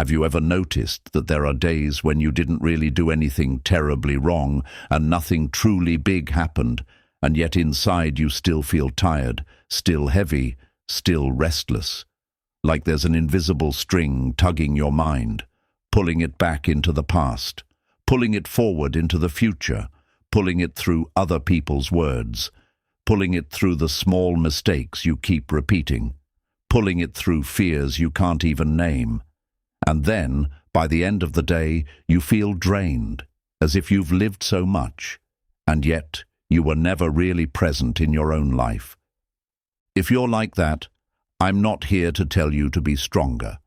Have you ever noticed that there are days when you didn't really do anything terribly wrong and nothing truly big happened, and yet inside you still feel tired, still heavy, still restless? Like there's an invisible string tugging your mind, pulling it back into the past, pulling it forward into the future, pulling it through other people's words, pulling it through the small mistakes you keep repeating, pulling it through fears you can't even name. And then, by the end of the day, you feel drained, as if you've lived so much, and yet you were never really present in your own life. If you're like that, I'm not here to tell you to be stronger.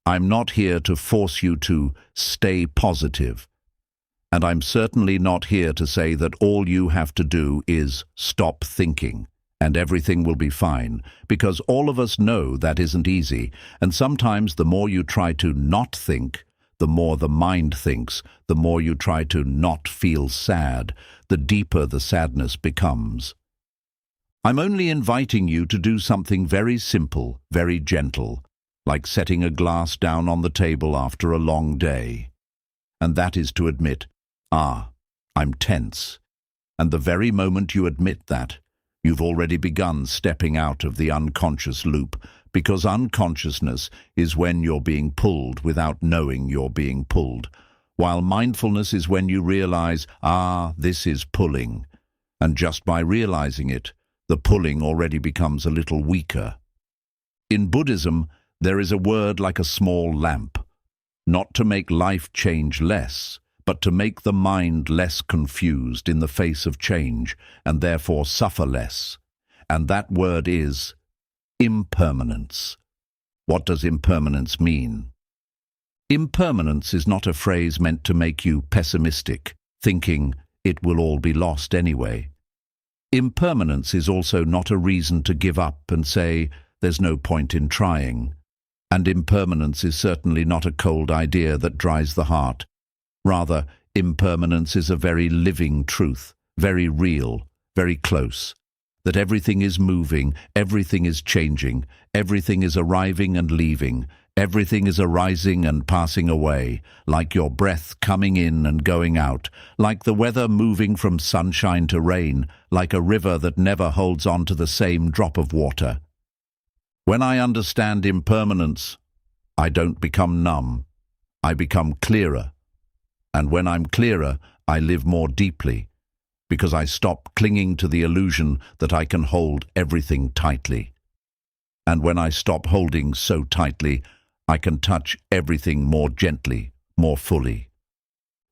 I'm not here to force you to stay positive. And I'm certainly not here to say that all you have to do is stop thinking and everything will be fine, because all of us know that isn't easy, and sometimes the more you try to not think, the more the mind thinks, the more you try to not feel sad, the deeper the sadness becomes. I'm only inviting you to do something very simple, very gentle, like setting a glass down on the table after a long day. And that is to admit, I'm tense. And the very moment you admit that, you've already begun stepping out of the unconscious loop, because unconsciousness is when you're being pulled without knowing you're being pulled, while mindfulness is when you realize, this is pulling. And just by realizing it, the pulling already becomes a little weaker. In Buddhism, there is a word like a small lamp, not to make life change less, but to make the mind less confused in the face of change, and therefore suffer less. And that word is impermanence. What does impermanence mean? Impermanence is not a phrase meant to make you pessimistic, thinking it will all be lost anyway. Impermanence is also not a reason to give up and say, there's no point in trying. And impermanence is certainly not a cold idea that dries the heart. Rather, impermanence is a very living truth, very real, very close, that everything is moving, everything is changing, everything is arriving and leaving, everything is arising and passing away, like your breath coming in and going out, like the weather moving from sunshine to rain, like a river that never holds on to the same drop of water. When I understand impermanence, I don't become numb, I become clearer. And when I'm clearer, I live more deeply, because I stop clinging to the illusion that I can hold everything tightly. And when I stop holding so tightly, I can touch everything more gently, more fully.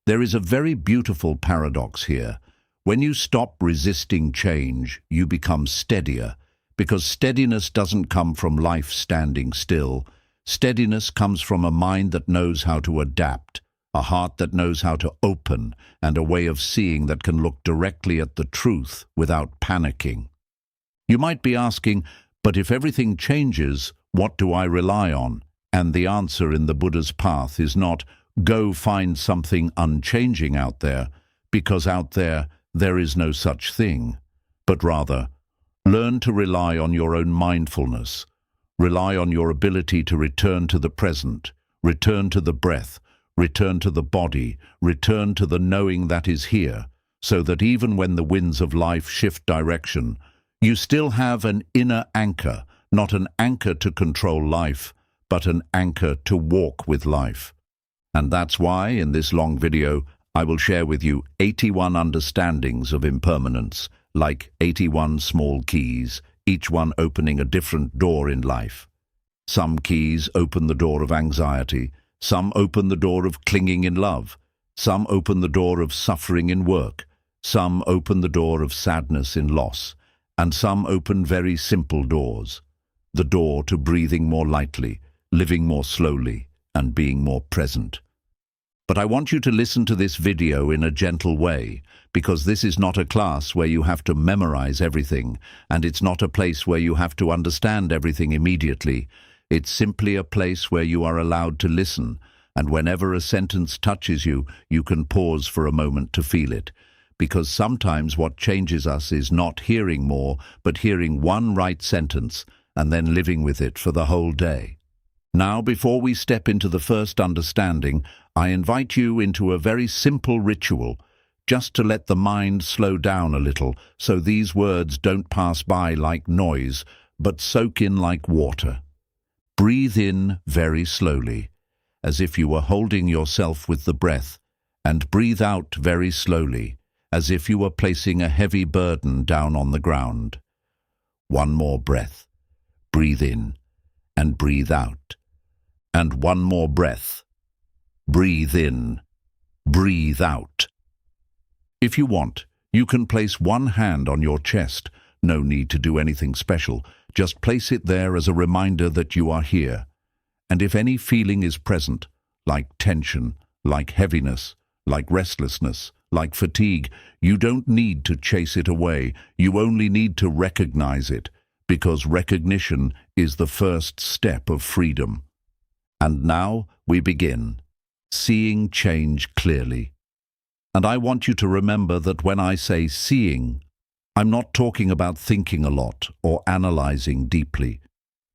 There is a very beautiful paradox here. When you stop resisting change, you become steadier, because steadiness doesn't come from life standing still. Steadiness comes from a mind that knows how to adapt, a heart that knows how to open, and a way of seeing that can look directly at the truth without panicking. You might be asking, but if everything changes, what do I rely on? And the answer in the Buddha's path is not, go find something unchanging out there, because out there is no such thing, but rather, learn to rely on your own mindfulness, rely on your ability to return to the present, return to the breath, return to the body, return to the knowing that is here, so that even when the winds of life shift direction, you still have an inner anchor, not an anchor to control life, but an anchor to walk with life. And that's why, in this long video, I will share with you 81 understandings of impermanence, like 81 small keys, each one opening a different door in life. Some keys open the door of anxiety, some open the door of clinging in love, some open the door of suffering in work, some open the door of sadness in loss, and some open very simple doors, the door to breathing more lightly, living more slowly, and being more present. But I want you to listen to this video in a gentle way, because this is not a class where you have to memorize everything, and it's not a place where you have to understand everything immediately. It's simply a place where you are allowed to listen, and whenever a sentence touches you, you can pause for a moment to feel it. Because sometimes what changes us is not hearing more, but hearing one right sentence and then living with it for the whole day. Now, before we step into the first understanding, I invite you into a very simple ritual, just to let the mind slow down a little, so these words don't pass by like noise, but soak in like water. Breathe in very slowly, as if you were holding yourself with the breath, and breathe out very slowly, as if you were placing a heavy burden down on the ground. One more breath. Breathe in and breathe out. And one more breath. Breathe in, breathe out. If you want, you can place one hand on your chest. No need to do anything special. Just place it there as a reminder that you are here. And if any feeling is present, like tension, like heaviness, like restlessness, like fatigue, you don't need to chase it away. You only need to recognize it, because recognition is the first step of freedom. And now we begin, seeing change clearly. And I want you to remember that when I say seeing, I'm not talking about thinking a lot or analyzing deeply,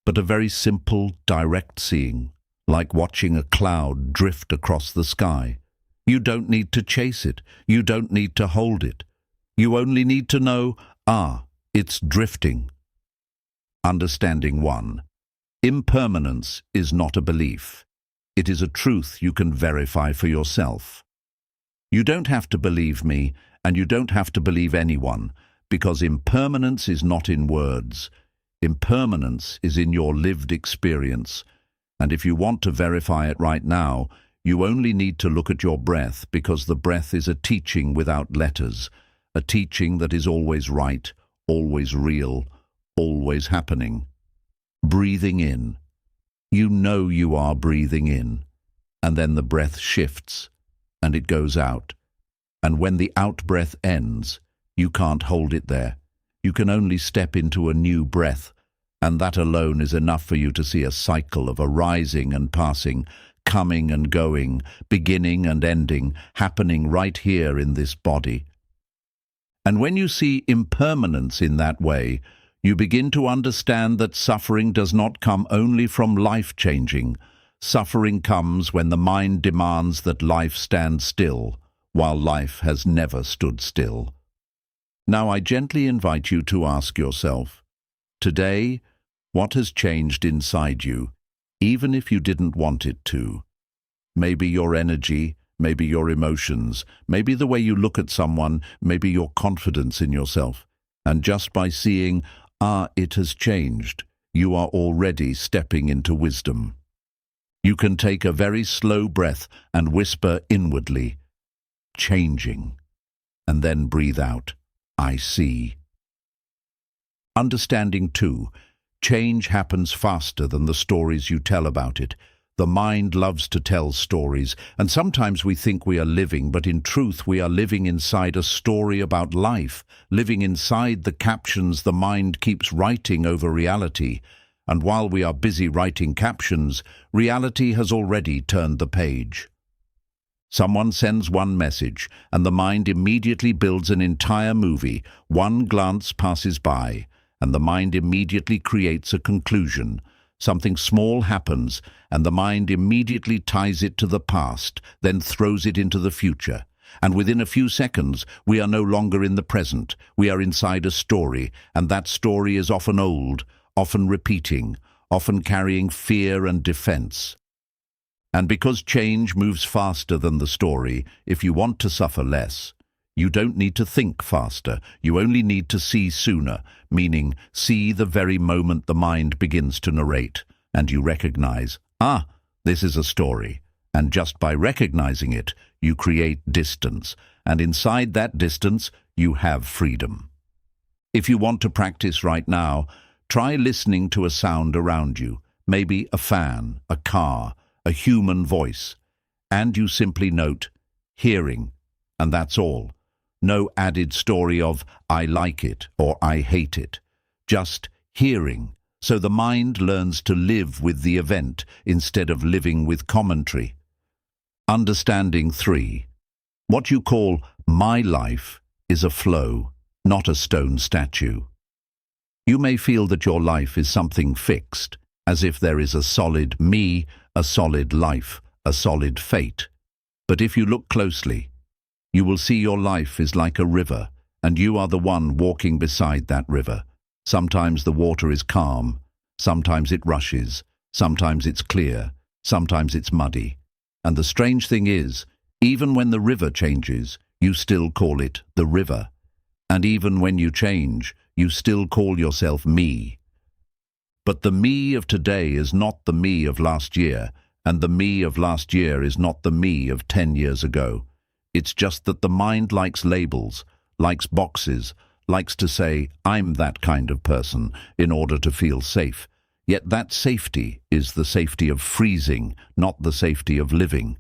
but a very simple, direct seeing, like watching a cloud drift across the sky. You don't need to chase it. You don't need to hold it. You only need to know, it's drifting. Understanding 1. Impermanence is not a belief. It is a truth you can verify for yourself. You don't have to believe me, and you don't have to believe anyone, because impermanence is not in words. Impermanence is in your lived experience. And if you want to verify it right now, you only need to look at your breath, because the breath is a teaching without letters, a teaching that is always right, always real, always happening. Breathing in. You know you are breathing in, and then the breath shifts, and it goes out. And when the out-breath ends, you can't hold it there. You can only step into a new breath, and that alone is enough for you to see a cycle of arising and passing, coming and going, beginning and ending, happening right here in this body. And when you see impermanence in that way, you begin to understand that suffering does not come only from life-changing. Suffering comes when the mind demands that life stand still, while life has never stood still. Now I gently invite you to ask yourself, today, what has changed inside you, even if you didn't want it to? Maybe your energy, maybe your emotions, maybe the way you look at someone, maybe your confidence in yourself. And just by seeing, it has changed, you are already stepping into wisdom. You can take a very slow breath and whisper inwardly, changing, and then breathe out, I see. Understanding 2. Change happens faster than the stories you tell about it. The mind loves to tell stories, and sometimes we think we are living, but in truth we are living inside a story about life, living inside the captions the mind keeps writing over reality. And while we are busy writing captions, reality has already turned the page. Someone sends one message, and the mind immediately builds an entire movie. One glance passes by, and the mind immediately creates a conclusion. Something small happens, and the mind immediately ties it to the past, then throws it into the future. And within a few seconds, we are no longer in the present. We are inside a story, and that story is often old, often repeating, often carrying fear and defense. And because change moves faster than the story, if you want to suffer less, you don't need to think faster. You only need to see sooner, meaning see the very moment the mind begins to narrate, and you recognize, this is a story. And just by recognizing it, you create distance, and inside that distance, you have freedom. If you want to practice right now, try listening to a sound around you, maybe a fan, a car, a human voice, and you simply note, hearing, and that's all. No added story of, I like it or I hate it. Just hearing, so the mind learns to live with the event instead of living with commentary. Understanding 3. What you call my life is a flow, not a stone statue. You may feel that your life is something fixed, as if there is a solid me, a solid life, a solid fate. But if you look closely, you will see your life is like a river, and you are the one walking beside that river. Sometimes the water is calm, sometimes it rushes, sometimes it's clear, sometimes it's muddy. And the strange thing is, even when the river changes, you still call it the river. And even when you change, you still call yourself me. But the me of today is not the me of last year, and the me of last year is not the me of 10 years ago. It's just that the mind likes labels, likes boxes, likes to say, I'm that kind of person, in order to feel safe. Yet that safety is the safety of freezing, not the safety of living.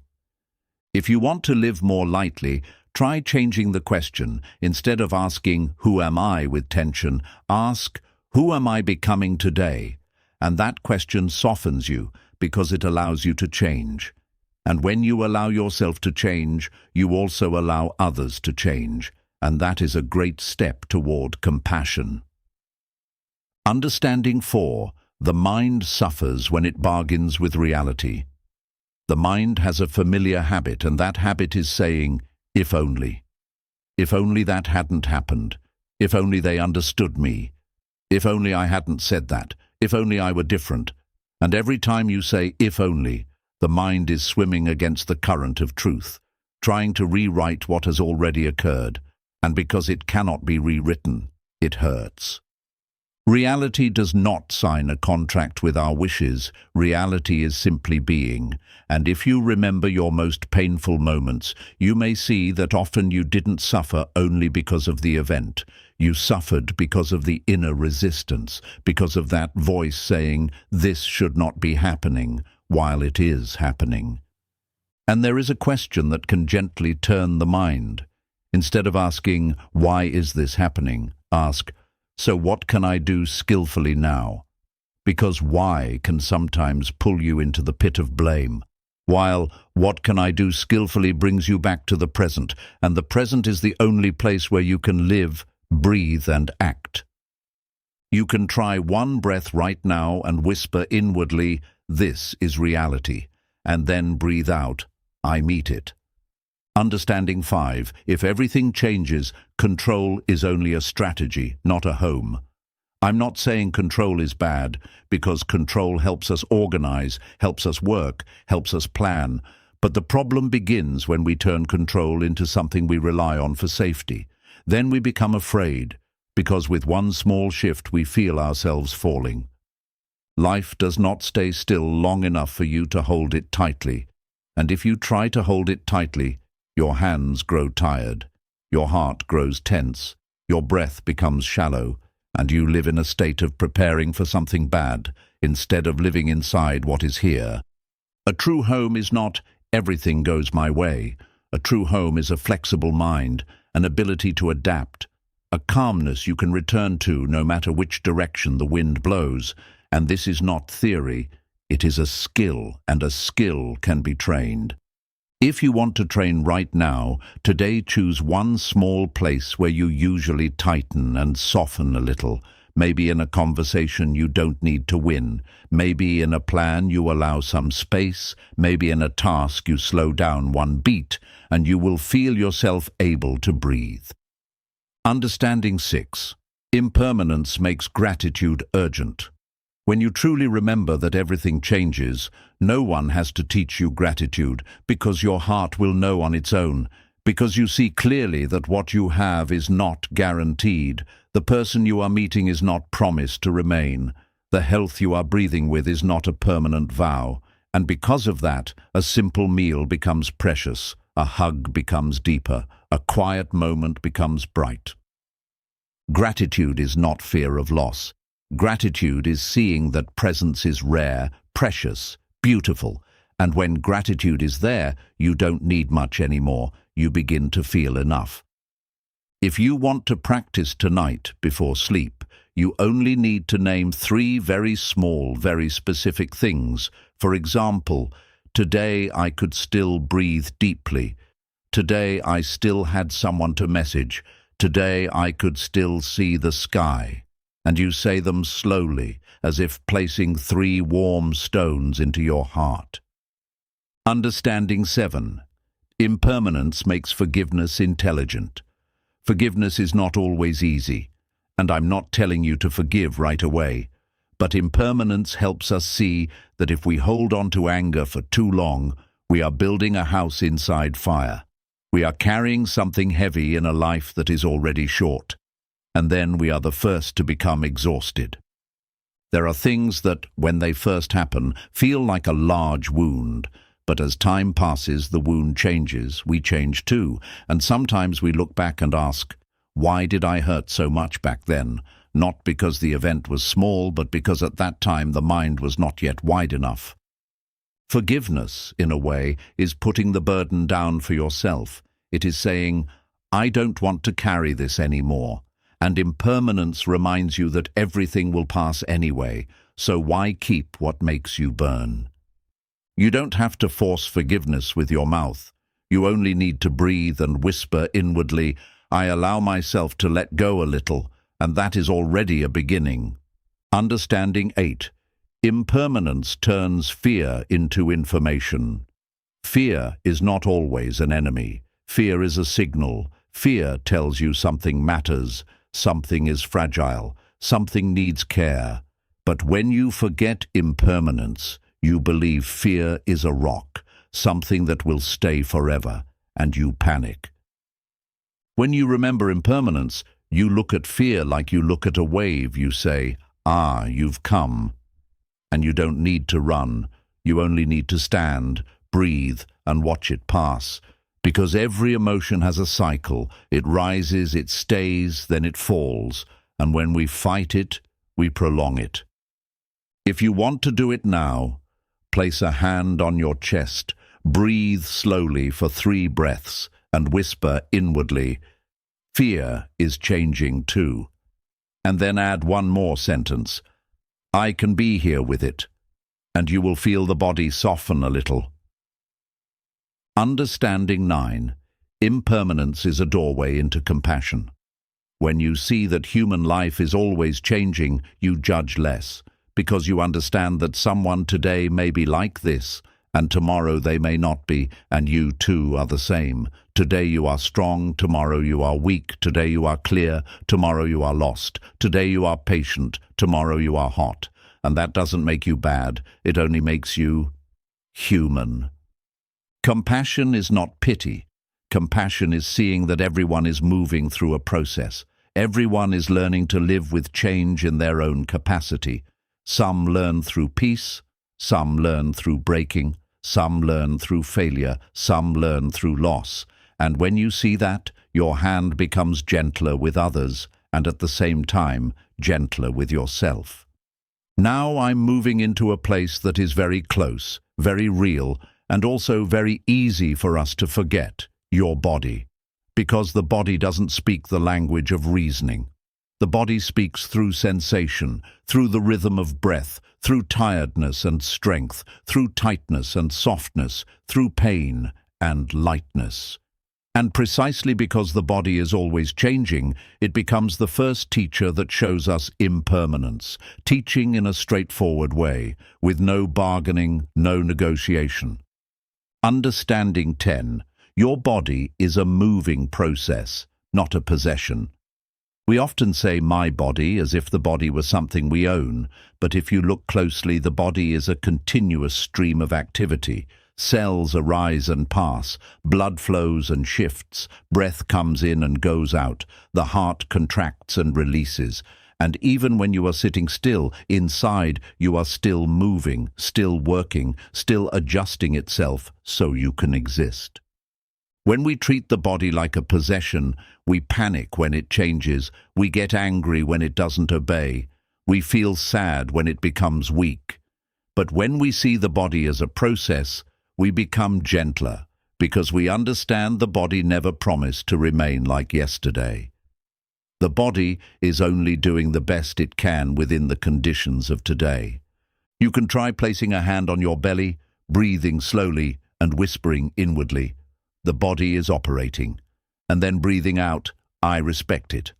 If you want to live more lightly, try changing the question. Instead of asking, who am I with tension, ask, who am I becoming today? And that question softens you because it allows you to change. And when you allow yourself to change, you also allow others to change. And that is a great step toward compassion. Understanding 4. The mind suffers when it bargains with reality. The mind has a familiar habit, and that habit is saying, if only. If only that hadn't happened. If only they understood me. If only I hadn't said that. If only I were different. And every time you say, if only, the mind is swimming against the current of truth, trying to rewrite what has already occurred. And because it cannot be rewritten, it hurts. Reality does not sign a contract with our wishes. Reality is simply being. And if you remember your most painful moments, you may see that often you didn't suffer only because of the event. You suffered because of the inner resistance, because of that voice saying, this should not be happening, while it is happening. And there is a question that can gently turn the mind. Instead of asking, why is this happening? Ask, so what can I do skillfully now? Because why can sometimes pull you into the pit of blame, while what can I do skillfully brings you back to the present, and the present is the only place where you can live, breathe, and act. You can try one breath right now and whisper inwardly, this is reality, and then breathe out, I meet it. Understanding 5. If everything changes, control is only a strategy, not a home. I'm not saying control is bad, because control helps us organize, helps us work, helps us plan. But the problem begins when we turn control into something we rely on for safety. Then we become afraid, because with one small shift we feel ourselves falling. Life does not stay still long enough for you to hold it tightly. And if you try to hold it tightly, your hands grow tired, your heart grows tense, your breath becomes shallow, and you live in a state of preparing for something bad, instead of living inside what is here. A true home is not, everything goes my way. A true home is a flexible mind, an ability to adapt, a calmness you can return to no matter which direction the wind blows. And this is not theory, it is a skill, and a skill can be trained. If you want to train right now, today choose one small place where you usually tighten and soften a little. Maybe in a conversation you don't need to win. Maybe in a plan you allow some space. Maybe in a task you slow down one beat, and you will feel yourself able to breathe. Understanding 6. Impermanence makes gratitude urgent. When you truly remember that everything changes, no one has to teach you gratitude, because your heart will know on its own, because you see clearly that what you have is not guaranteed, the person you are meeting is not promised to remain, the health you are breathing with is not a permanent vow, and because of that, a simple meal becomes precious, a hug becomes deeper, a quiet moment becomes bright. Gratitude is not fear of loss. Gratitude is seeing that presence is rare, precious, beautiful, and when gratitude is there, you don't need much anymore. You begin to feel enough. If you want to practice tonight before sleep, you only need to name 3 very small, very specific things. For example, today I could still breathe deeply. Today I still had someone to message. Today I could still see the sky. and you say them slowly, as if placing 3 warm stones into your heart. Understanding 7. Impermanence makes forgiveness intelligent. Forgiveness is not always easy, and I'm not telling you to forgive right away, but impermanence helps us see that if we hold on to anger for too long, we are building a house inside fire. We are carrying something heavy in a life that is already short, and then we are the first to become exhausted. There are things that, when they first happen, feel like a large wound, but as time passes, the wound changes, we change too, and sometimes we look back and ask, why did I hurt so much back then? Not because the event was small, but because at that time the mind was not yet wide enough. Forgiveness, in a way, is putting the burden down for yourself. It is saying, I don't want to carry this anymore. And impermanence reminds you that everything will pass anyway, so why keep what makes you burn? You don't have to force forgiveness with your mouth. You only need to breathe and whisper inwardly, I allow myself to let go a little, and that is already a beginning. Understanding 8. Impermanence turns fear into information. Fear is not always an enemy. Fear is a signal. Fear tells you something matters, something is fragile, something needs care. But when you forget impermanence, you believe fear is a rock, something that will stay forever, and you panic. When you remember impermanence, you look at fear like you look at a wave. You say, ah, you've come. And you don't need to run. You only need to stand, breathe, and watch it pass. Because every emotion has a cycle. It rises, it stays, then it falls. And when we fight it, we prolong it. If you want to do it now, place a hand on your chest, breathe slowly for 3 breaths, and whisper inwardly, fear is changing too. And then add one more sentence, I can be here with it, and you will feel the body soften a little. Understanding 9. Impermanence is a doorway into compassion. When you see that human life is always changing, you judge less, because you understand that someone today may be like this, and tomorrow they may not be, and you too are the same. Today you are strong, tomorrow you are weak. Today you are clear, tomorrow you are lost. Today you are patient, tomorrow you are hot. And that doesn't make you bad, it only makes you human. Compassion is not pity. Compassion is seeing that everyone is moving through a process. Everyone is learning to live with change in their own capacity. Some learn through peace, some learn through breaking, some learn through failure, some learn through loss. And when you see that, your hand becomes gentler with others, and at the same time, gentler with yourself. Now I'm moving into a place that is very close, very real, and also very easy for us to forget, your body. Because the body doesn't speak the language of reasoning. The body speaks through sensation, through the rhythm of breath, through tiredness and strength, through tightness and softness, through pain and lightness. And precisely because the body is always changing, it becomes the first teacher that shows us impermanence, teaching in a straightforward way, with no bargaining, no negotiation. Understanding 10. Your body is a moving process, not a possession. We often say my body as if the body were something we own, but if you look closely, the body is a continuous stream of activity. Cells arise and pass, blood flows and shifts, breath comes in and goes out, the heart contracts and releases. And even when you are sitting still, inside you are still moving, still working, still adjusting itself so you can exist. When we treat the body like a possession, we panic when it changes, we get angry when it doesn't obey, we feel sad when it becomes weak. But when we see the body as a process, we become gentler, because we understand the body never promised to remain like yesterday. The body is only doing the best it can within the conditions of today. You can try placing a hand on your belly, breathing slowly and whispering inwardly, the body is operating, and then breathing out, I respect it.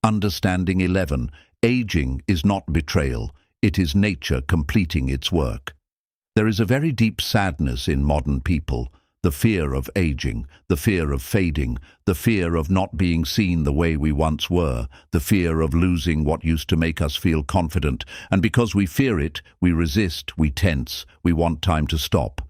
Understanding 11. Aging is not betrayal, it is nature completing its work. There is a very deep sadness in modern people, the fear of aging, the fear of fading, the fear of not being seen the way we once were, the fear of losing what used to make us feel confident, and because we fear it, we resist, we tense, we want time to stop.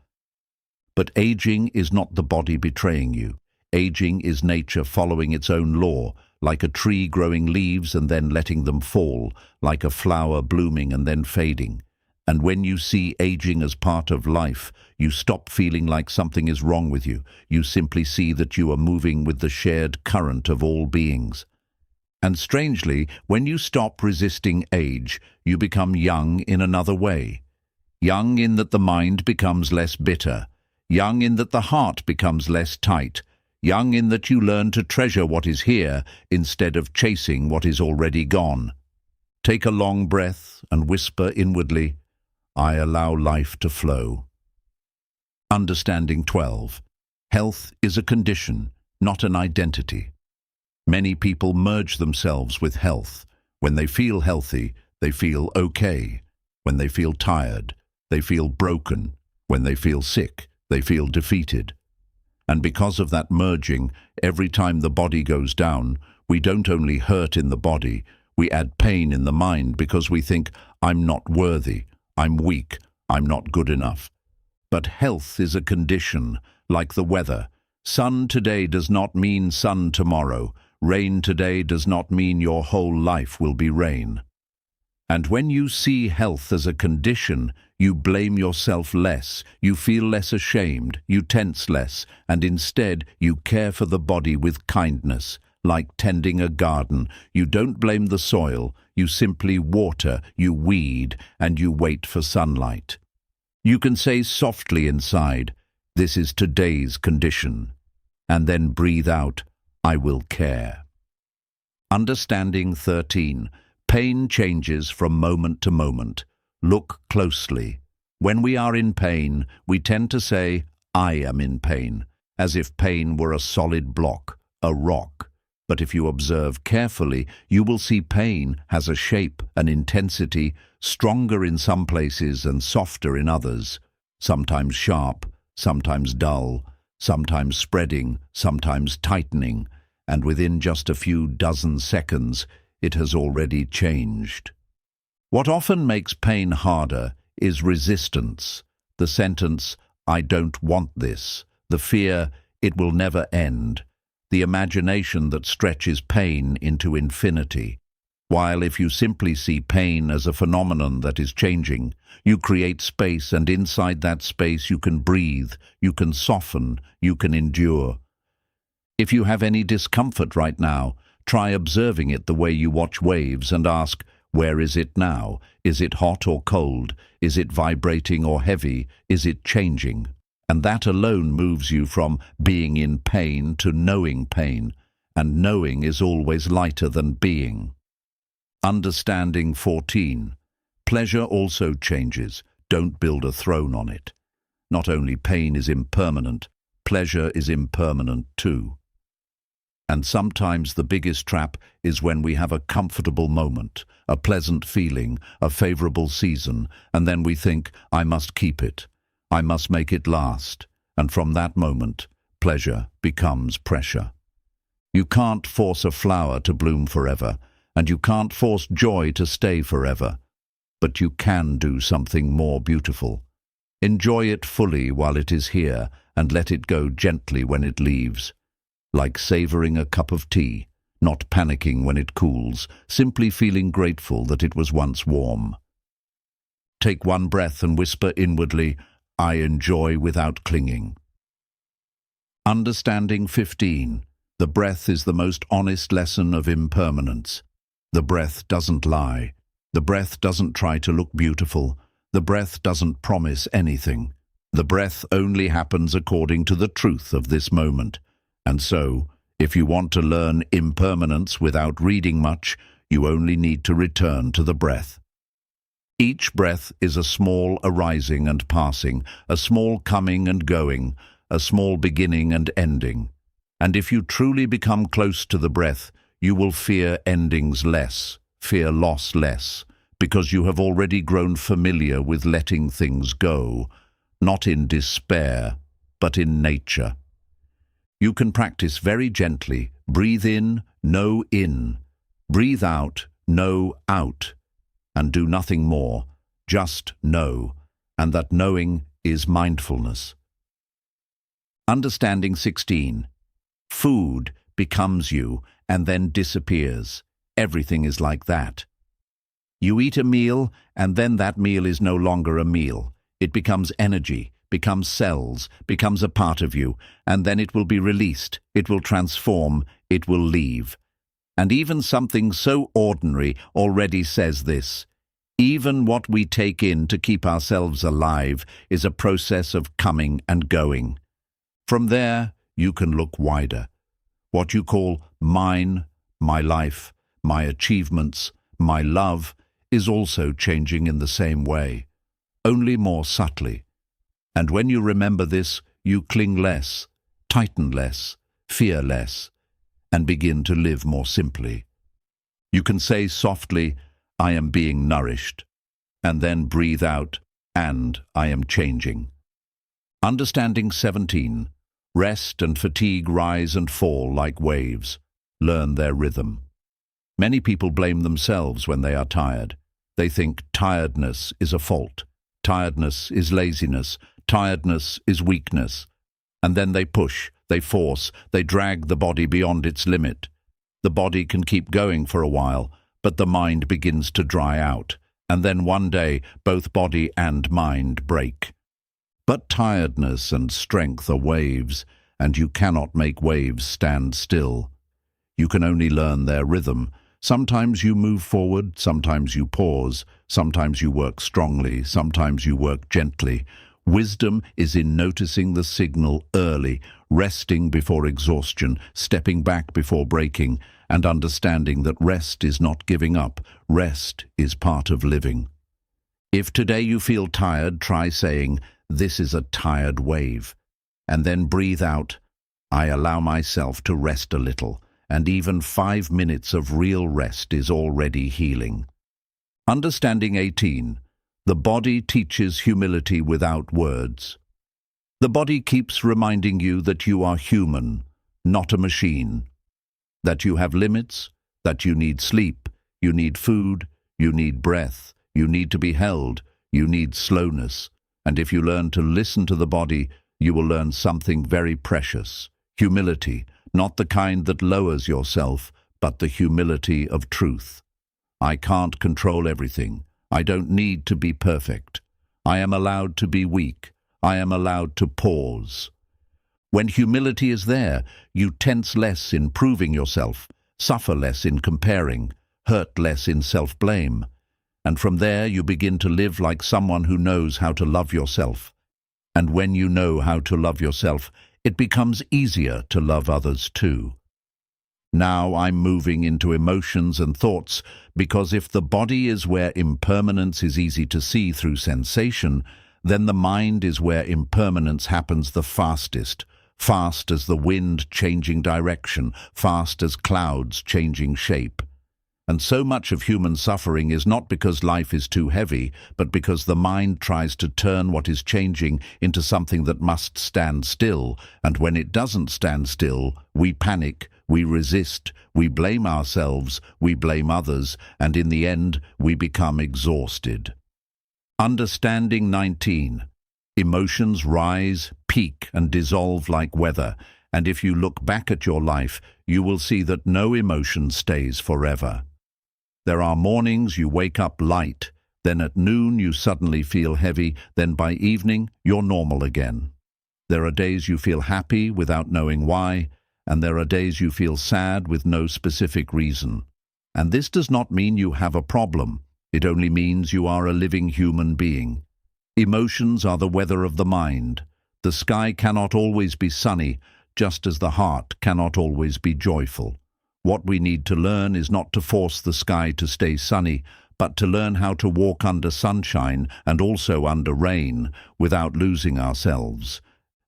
But aging is not the body betraying you. Aging is nature following its own law, like a tree growing leaves and then letting them fall, like a flower blooming and then fading. And when you see aging as part of life, you stop feeling like something is wrong with you. You simply see that you are moving with the shared current of all beings. And strangely, when you stop resisting age, you become young in another way. Young in that the mind becomes less bitter. Young in that the heart becomes less tight. Young in that you learn to treasure what is here instead of chasing what is already gone. Take a long breath and whisper inwardly, I allow life to flow. Understanding 12. Health is a condition, not an identity. Many people merge themselves with health. When they feel healthy, they feel okay. When they feel tired, they feel broken. When they feel sick, they feel defeated. And because of that merging, every time the body goes down, we don't only hurt in the body, we add pain in the mind because we think, I'm not worthy. I'm weak, I'm not good enough. But health is a condition, like the weather. Sun today does not mean sun tomorrow. Rain today does not mean your whole life will be rain. And when you see health as a condition, you blame yourself less, you feel less ashamed, you tense less, and instead you care for the body with kindness. Like tending a garden, you don't blame the soil, you simply water, you weed, and you wait for sunlight. You can say softly inside, this is today's condition, and then breathe out, I will care. Understanding 13. Pain changes from moment to moment. Look closely. When we are in pain, we tend to say, I am in pain, as if pain were a solid block, a rock. But if you observe carefully, you will see pain has a shape, an intensity, stronger in some places and softer in others, sometimes sharp, sometimes dull, sometimes spreading, sometimes tightening, and within just a few dozen seconds, it has already changed. What often makes pain harder is resistance, the sentence, I don't want this, the fear, it will never end, the imagination that stretches pain into infinity. While if you simply see pain as a phenomenon that is changing, you create space, and inside that space you can breathe, you can soften, you can endure. If you have any discomfort right now, try observing it the way you watch waves and ask, where is it now? Is it hot or cold? Is it vibrating or heavy? Is it changing? And that alone moves you from being in pain to knowing pain, and knowing is always lighter than being. Understanding 14. Pleasure also changes. Don't build a throne on it. Not only pain is impermanent, pleasure is impermanent too. And sometimes the biggest trap is when we have a comfortable moment, a pleasant feeling, a favorable season, and then we think, I must keep it. I must make it last, and from that moment, pleasure becomes pressure. You can't force a flower to bloom forever, and you can't force joy to stay forever, but you can do something more beautiful. Enjoy it fully while it is here, and let it go gently when it leaves. Like savoring a cup of tea, not panicking when it cools, simply feeling grateful that it was once warm. Take one breath and whisper inwardly, I enjoy without clinging. Understanding 15. The breath is the most honest lesson of impermanence. The breath doesn't lie. The breath doesn't try to look beautiful. The breath doesn't promise anything. The breath only happens according to the truth of this moment. And so, if you want to learn impermanence without reading much, you only need to return to the breath. Each breath is a small arising and passing, a small coming and going, a small beginning and ending. And if you truly become close to the breath, you will fear endings less, fear loss less, because you have already grown familiar with letting things go, not in despair, but in nature. You can practice very gently. Breathe in, know in. Breathe out, know out. And do nothing more, just know. And that knowing is mindfulness. Understanding 16. Food becomes you and then disappears. Everything is like that. You eat a meal, and then that meal is no longer a meal. It becomes energy, becomes cells, becomes a part of you, and then it will be released, it will transform, it will leave. And even something so ordinary already says this. Even what we take in to keep ourselves alive is a process of coming and going. From there, you can look wider. What you call mine, my life, my achievements, my love, is also changing in the same way, only more subtly. And when you remember this, you cling less, tighten less, fear less, and begin to live more simply. You can say softly, I am being nourished, and then breathe out, and I am changing. Understanding 17. Rest and fatigue rise and fall like waves. Learn their rhythm. Many people blame themselves when they are tired. They think tiredness is a fault. Tiredness is laziness. Tiredness is weakness. And then they push, they force, they drag the body beyond its limit. The body can keep going for a while, but the mind begins to dry out. And then one day, both body and mind break. But tiredness and strength are waves, and you cannot make waves stand still. You can only learn their rhythm. Sometimes you move forward, sometimes you pause, sometimes you work strongly, sometimes you work gently. Wisdom is in noticing the signal early, resting before exhaustion, stepping back before breaking, and understanding that rest is not giving up. Rest is part of living. If today you feel tired, try saying, "This is a tired wave." And then breathe out, "I allow myself to rest a little." And even 5 minutes of real rest is already healing. Understanding 18. The body teaches humility without words. The body keeps reminding you that you are human, not a machine. That you have limits, that you need sleep, you need food, you need breath, you need to be held, you need slowness. And if you learn to listen to the body, you will learn something very precious. Humility. Not the kind that lowers yourself, but the humility of truth. I can't control everything. I don't need to be perfect. I am allowed to be weak. I am allowed to pause. When humility is there, you tense less in proving yourself, suffer less in comparing, hurt less in self-blame. And from there you begin to live like someone who knows how to love yourself. And when you know how to love yourself, it becomes easier to love others too. Now I'm moving into emotions and thoughts, because if the body is where impermanence is easy to see through sensation, then the mind is where impermanence happens the fastest, fast as the wind changing direction, fast as clouds changing shape. And so much of human suffering is not because life is too heavy, but because the mind tries to turn what is changing into something that must stand still, and when it doesn't stand still, we panic, we resist, we blame ourselves, we blame others, and in the end, we become exhausted. Understanding 19. Emotions rise, peak, and dissolve like weather, and if you look back at your life, you will see that no emotion stays forever. There are mornings you wake up light, then at noon you suddenly feel heavy, then by evening you're normal again. There are days you feel happy without knowing why, and there are days you feel sad with no specific reason. And this does not mean you have a problem. It only means you are a living human being. Emotions are the weather of the mind. The sky cannot always be sunny, just as the heart cannot always be joyful. What we need to learn is not to force the sky to stay sunny, but to learn how to walk under sunshine and also under rain without losing ourselves.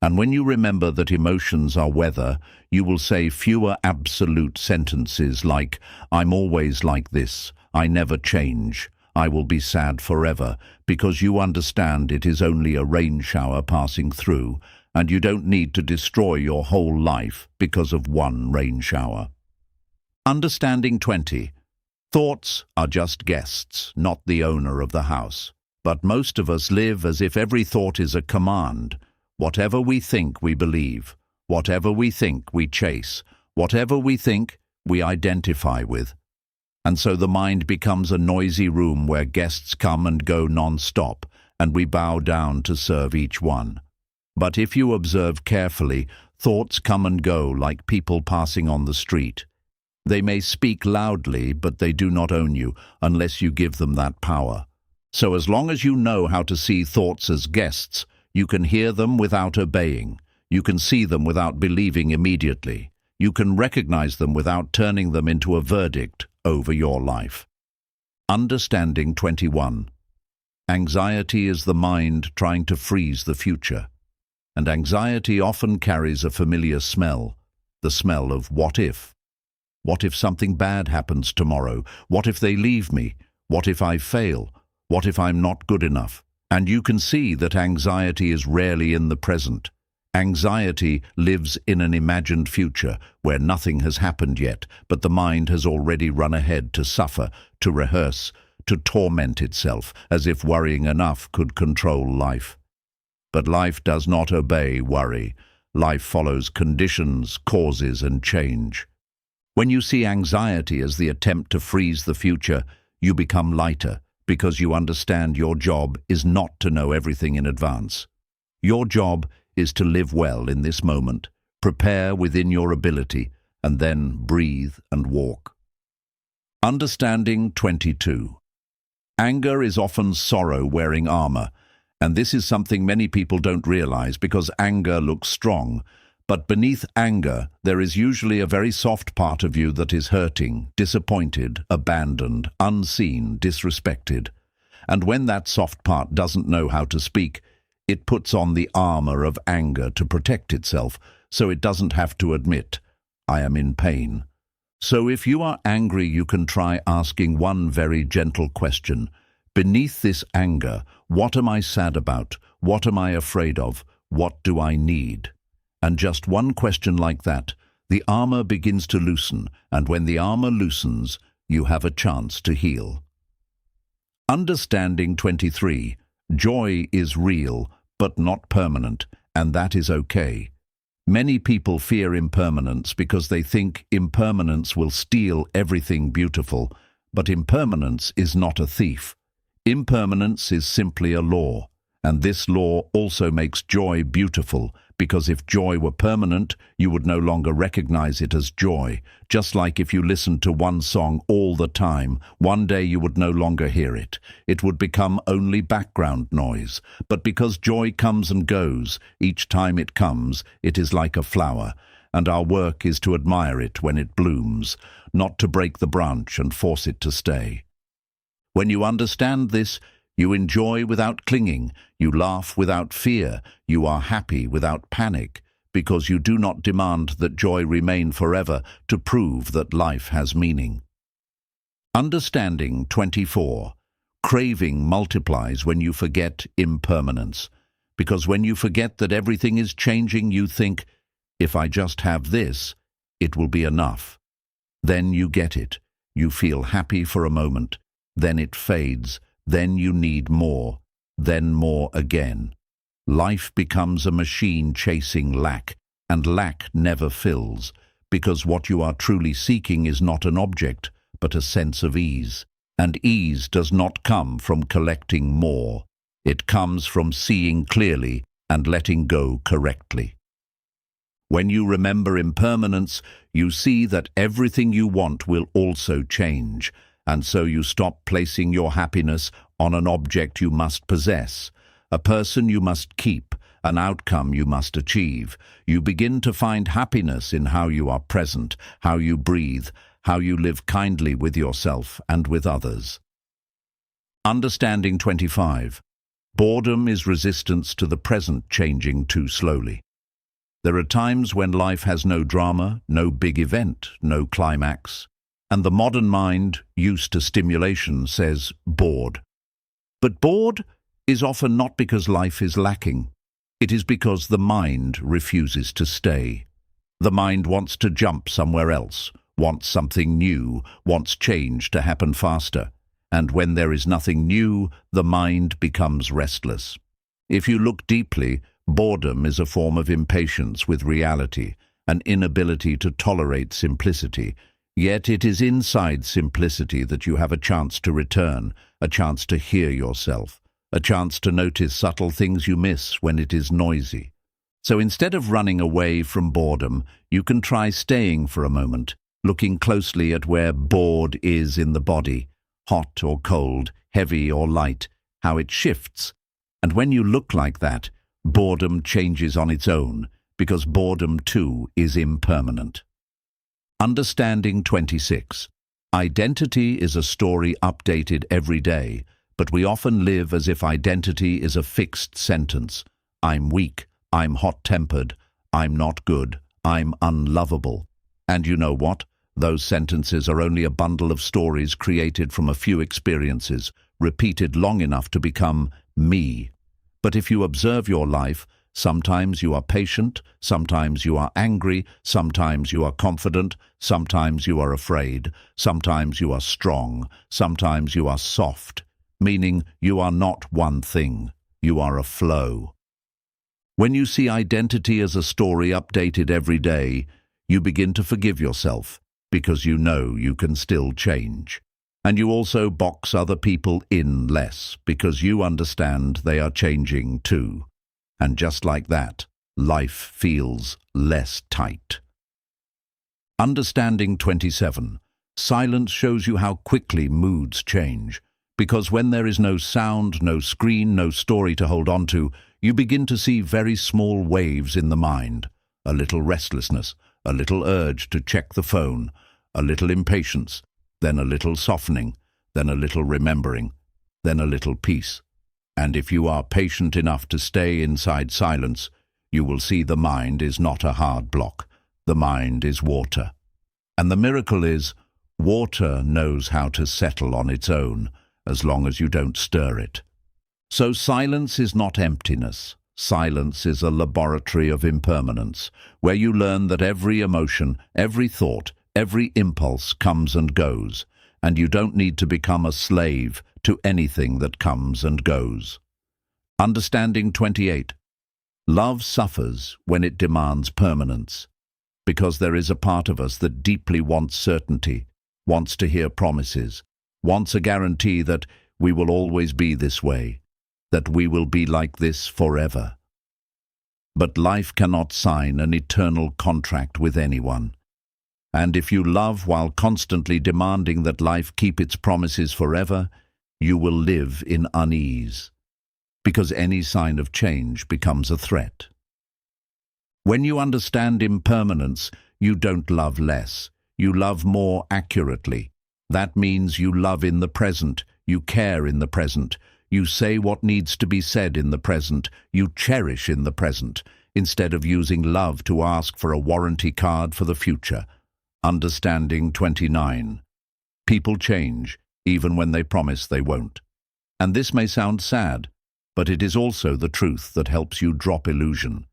And when you remember that emotions are weather, you will say fewer absolute sentences like, "I'm always like this, I never change, I will be sad forever," because you understand it is only a rain shower passing through, and you don't need to destroy your whole life because of one rain shower. Understanding 20. Thoughts are just guests, not the owner of the house. But most of us live as if every thought is a command. Whatever we think, we believe. Whatever we think, we chase. Whatever we think, we identify with. And so the mind becomes a noisy room where guests come and go non-stop, and we bow down to serve each one. But if you observe carefully, thoughts come and go like people passing on the street. They may speak loudly, but they do not own you unless you give them that power. So as long as you know how to see thoughts as guests, you can hear them without obeying. You can see them without believing immediately. You can recognize them without turning them into a verdict over your life. Understanding 21. Anxiety is the mind trying to freeze the future. And anxiety often carries a familiar smell, the smell of what if. What if something bad happens tomorrow? What if they leave me? What if I fail? What if I'm not good enough? And you can see that anxiety is rarely in the present. Anxiety lives in an imagined future where nothing has happened yet, but the mind has already run ahead to suffer, to rehearse, to torment itself, as if worrying enough could control life. But life does not obey worry. Life follows conditions, causes, and change. When you see anxiety as the attempt to freeze the future, you become lighter, because you understand your job is not to know everything in advance. Your job is to live well in this moment, prepare within your ability, and then breathe and walk. Understanding 22. Anger is often sorrow wearing armor, and this is something many people don't realize because anger looks strong. But beneath anger, there is usually a very soft part of you that is hurting, disappointed, abandoned, unseen, disrespected. And when that soft part doesn't know how to speak, it puts on the armor of anger to protect itself, so it doesn't have to admit, "I am in pain." So if you are angry, you can try asking one very gentle question. Beneath this anger, what am I sad about? What am I afraid of? What do I need? And just one question like that, the armor begins to loosen, and when the armor loosens, you have a chance to heal. Understanding 23. Joy is real, but not permanent, and that is okay. Many people fear impermanence because they think impermanence will steal everything beautiful, but impermanence is not a thief. Impermanence is simply a law, and this law also makes joy beautiful, because if joy were permanent, you would no longer recognize it as joy. Just like if you listened to one song all the time, one day you would no longer hear it. It would become only background noise. But because joy comes and goes, each time it comes, it is like a flower, and our work is to admire it when it blooms, not to break the branch and force it to stay. When you understand this, you enjoy without clinging, you laugh without fear, you are happy without panic, because you do not demand that joy remain forever to prove that life has meaning. Understanding 24. Craving multiplies when you forget impermanence, because when you forget that everything is changing, you think, if I just have this, it will be enough. Then you get it, you feel happy for a moment, then it fades, then you need more, then more again. Life becomes a machine chasing lack, and lack never fills, because what you are truly seeking is not an object, but a sense of ease. And ease does not come from collecting more. It comes from seeing clearly and letting go correctly. When you remember impermanence, you see that everything you want will also change, and so you stop placing your happiness on an object you must possess, a person you must keep, an outcome you must achieve. You begin to find happiness in how you are present, how you breathe, how you live kindly with yourself and with others. Understanding 25. Boredom is resistance to the present changing too slowly. There are times when life has no drama, no big event, no climax, and the modern mind, used to stimulation, says bored. But bored is often not because life is lacking. It is because the mind refuses to stay. The mind wants to jump somewhere else, wants something new, wants change to happen faster. And when there is nothing new, the mind becomes restless. If you look deeply, boredom is a form of impatience with reality, an inability to tolerate simplicity. Yet it is inside simplicity that you have a chance to return, a chance to hear yourself, a chance to notice subtle things you miss when it is noisy. So instead of running away from boredom, you can try staying for a moment, looking closely at where bored is in the body, hot or cold, heavy or light, how it shifts. And when you look like that, boredom changes on its own, because boredom too is impermanent. Understanding 26. Identity is a story updated every day, but we often live as if identity is a fixed sentence. I'm weak, I'm hot-tempered, I'm not good, I'm unlovable. And you know what? Those sentences are only a bundle of stories created from a few experiences, repeated long enough to become me. But if you observe your life, sometimes you are patient, sometimes you are angry, sometimes you are confident, sometimes you are afraid, sometimes you are strong, sometimes you are soft, meaning you are not one thing, you are a flow. When you see identity as a story updated every day, you begin to forgive yourself, because you know you can still change. And you also box other people in less, because you understand they are changing too. And just like that, life feels less tight. Understanding 27. Silence shows you how quickly moods change, because when there is no sound, no screen, no story to hold on to, you begin to see very small waves in the mind. A little restlessness, a little urge to check the phone, a little impatience, then a little softening, then a little remembering, then a little peace. And if you are patient enough to stay inside silence, you will see the mind is not a hard block. The mind is water. And the miracle is, water knows how to settle on its own, as long as you don't stir it. So silence is not emptiness. Silence is a laboratory of impermanence, where you learn that every emotion, every thought, every impulse comes and goes, and you don't need to become a slave to anything that comes and goes. Understanding 28. Love suffers when it demands permanence, because there is a part of us that deeply wants certainty, wants to hear promises, wants a guarantee that we will always be this way, that we will be like this forever. But life cannot sign an eternal contract with anyone. And if you love while constantly demanding that life keep its promises forever, you will live in unease, because any sign of change becomes a threat. When you understand impermanence, you don't love less, you love more accurately. That means you love in the present, you care in the present, you say what needs to be said in the present, you cherish in the present, instead of using love to ask for a warranty card for the future. Understanding 29. People change, even when they promise they won't. And this may sound sad, but it is also the truth that helps you drop illusion.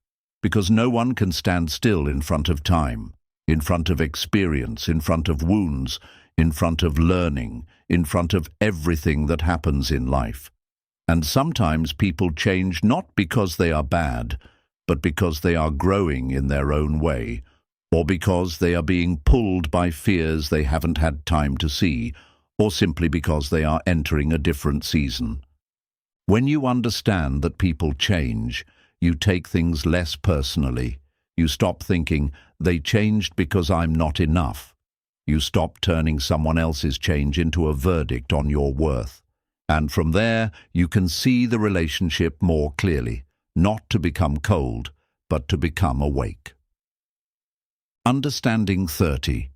Because no one can stand still in front of time, in front of experience, in front of wounds, in front of learning, in front of everything that happens in life. And sometimes people change not because they are bad, but because they are growing in their own way, or because they are being pulled by fears they haven't had time to see, or simply because they are entering a different season. When you understand that people change, you take things less personally. You stop thinking, they changed because I'm not enough. You stop turning someone else's change into a verdict on your worth. And from there, you can see the relationship more clearly, not to become cold, but to become awake. Understanding 30.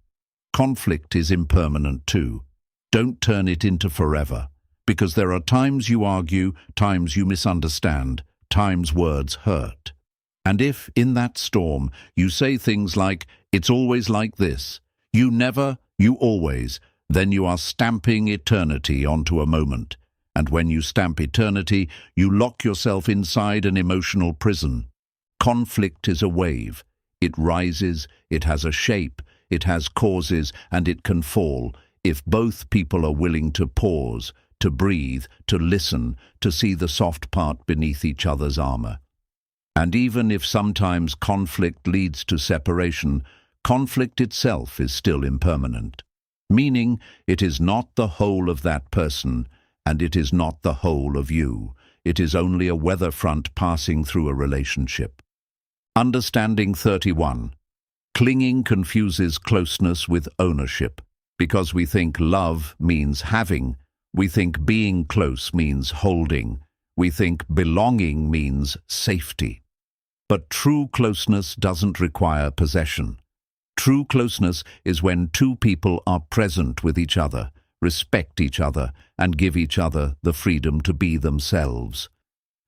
Conflict is impermanent too. Don't turn it into forever, because there are times you argue, times you misunderstand, times words hurt. And if, in that storm, you say things like, "It's always like this," "You never," "You always," then you are stamping eternity onto a moment. And when you stamp eternity, you lock yourself inside an emotional prison. Conflict is a wave. It rises, it has a shape, it has causes, and it can fall if both people are willing to pause, to breathe, to listen, to see the soft part beneath each other's armor. And even if sometimes conflict leads to separation, conflict itself is still impermanent, meaning it is not the whole of that person, and it is not the whole of you. It is only a weather front passing through a relationship. Understanding 31. Clinging confuses closeness with ownership. Because we think love means having, we think being close means holding, we think belonging means safety. But true closeness doesn't require possession. True closeness is when two people are present with each other, respect each other, and give each other the freedom to be themselves.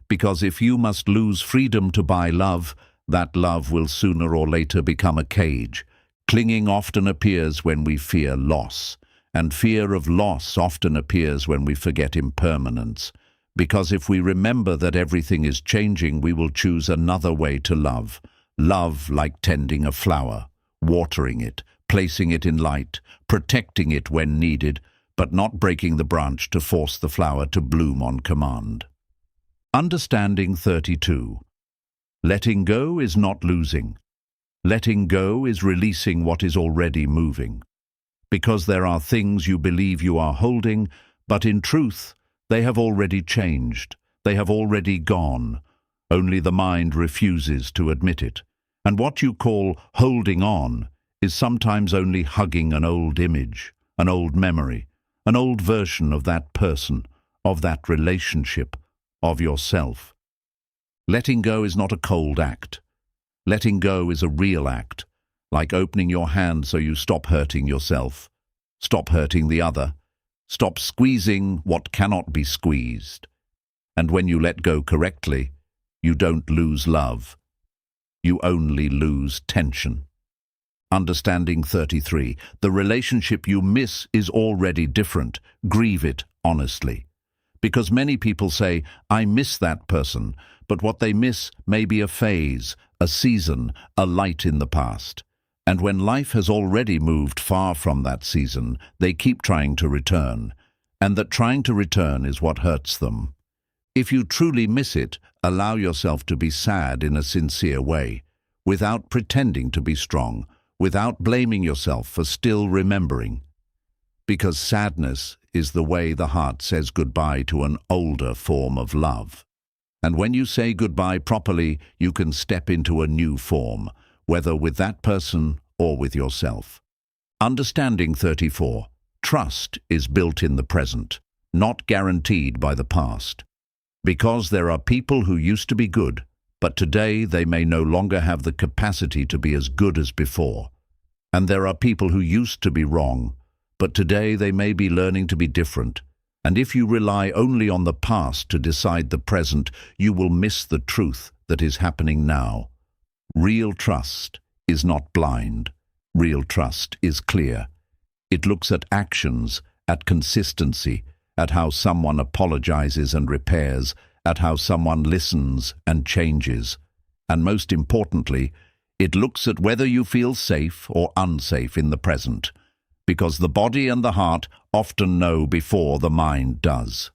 Because if you must lose freedom to buy love, that love will sooner or later become a cage. Clinging often appears when we fear loss, and fear of loss often appears when we forget impermanence. Because if we remember that everything is changing, we will choose another way to love. Love like tending a flower, watering it, placing it in light, protecting it when needed, but not breaking the branch to force the flower to bloom on command. Understanding 32. Letting go is not losing. Letting go is releasing what is already moving. Because there are things you believe you are holding, but in truth, they have already changed. They have already gone. Only the mind refuses to admit it. And what you call holding on is sometimes only hugging an old image, an old memory, an old version of that person, of that relationship, of yourself. Letting go is not a cold act. Letting go is a real act, like opening your hand so you stop hurting yourself, stop hurting the other, stop squeezing what cannot be squeezed. And when you let go correctly, you don't lose love. You only lose tension. Understanding 33. The relationship you miss is already different. Grieve it honestly. Because many people say, "I miss that person," but what they miss may be a phase, a season, a light in the past. And when life has already moved far from that season, they keep trying to return. And that trying to return is what hurts them. If you truly miss it, allow yourself to be sad in a sincere way, without pretending to be strong, without blaming yourself for still remembering. Because sadness is the way the heart says goodbye to an older form of love. And when you say goodbye properly, you can step into a new form, whether with that person or with yourself. Understanding 34. Trust is built in the present, not guaranteed by the past. Because there are people who used to be good, but today they may no longer have the capacity to be as good as before. And there are people who used to be wrong, but today they may be learning to be different. And if you rely only on the past to decide the present, you will miss the truth that is happening now. Real trust is not blind. Real trust is clear. It looks at actions, at consistency, at how someone apologizes and repairs, at how someone listens and changes. And most importantly, it looks at whether you feel safe or unsafe in the present. Because the body and the heart often know before the mind does.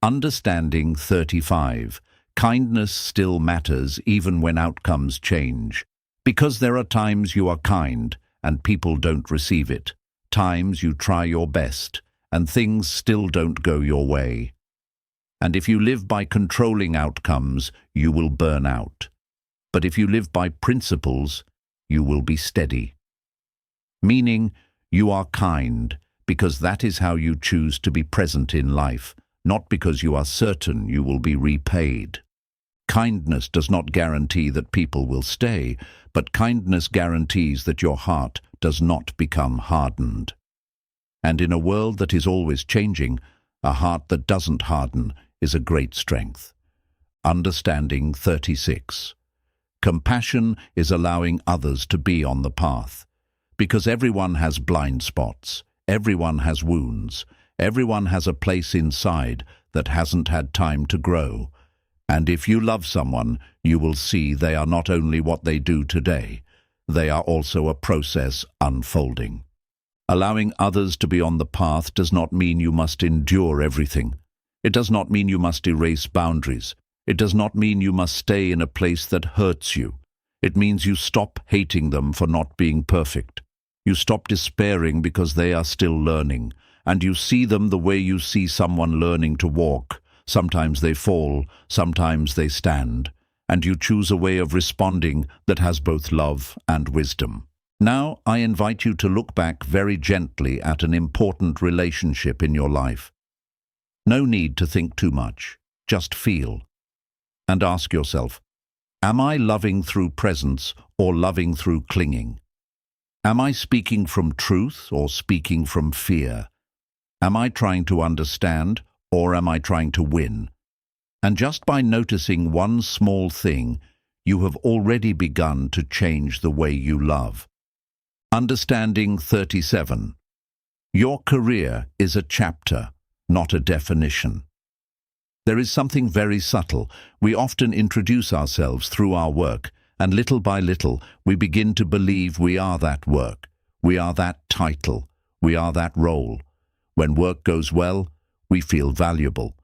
Understanding 35. Kindness still matters even when outcomes change. Because there are times you are kind and people don't receive it. Times you try your best and things still don't go your way. And if you live by controlling outcomes, you will burn out. But if you live by principles, you will be steady. Meaning, you are kind because that is how you choose to be present in life, not because you are certain you will be repaid. Kindness does not guarantee that people will stay, but kindness guarantees that your heart does not become hardened. And in a world that is always changing, a heart that doesn't harden is a great strength. Understanding 36. Compassion is allowing others to be on the path. Because everyone has blind spots, everyone has wounds, everyone has a place inside that hasn't had time to grow. And if you love someone, you will see they are not only what they do today, they are also a process unfolding. Allowing others to be on the path does not mean you must endure everything. It does not mean you must erase boundaries. It does not mean you must stay in a place that hurts you. It means you stop hating them for not being perfect. You stop despairing because they are still learning, and you see them the way you see someone learning to walk. Sometimes they fall, sometimes they stand, and you choose a way of responding that has both love and wisdom. Now, I invite you to look back very gently at an important relationship in your life. No need to think too much, just feel. And ask yourself, am I loving through presence or loving through clinging? Am I speaking from truth or speaking from fear? Am I trying to understand or am I trying to win? And just by noticing one small thing, you have already begun to change the way you love. Understanding 37. Your career is a chapter, not a definition. There is something very subtle. We often introduce ourselves through our work, and little by little we begin to believe we are that work, we are that title, we are that role. When work goes well, we feel valuable.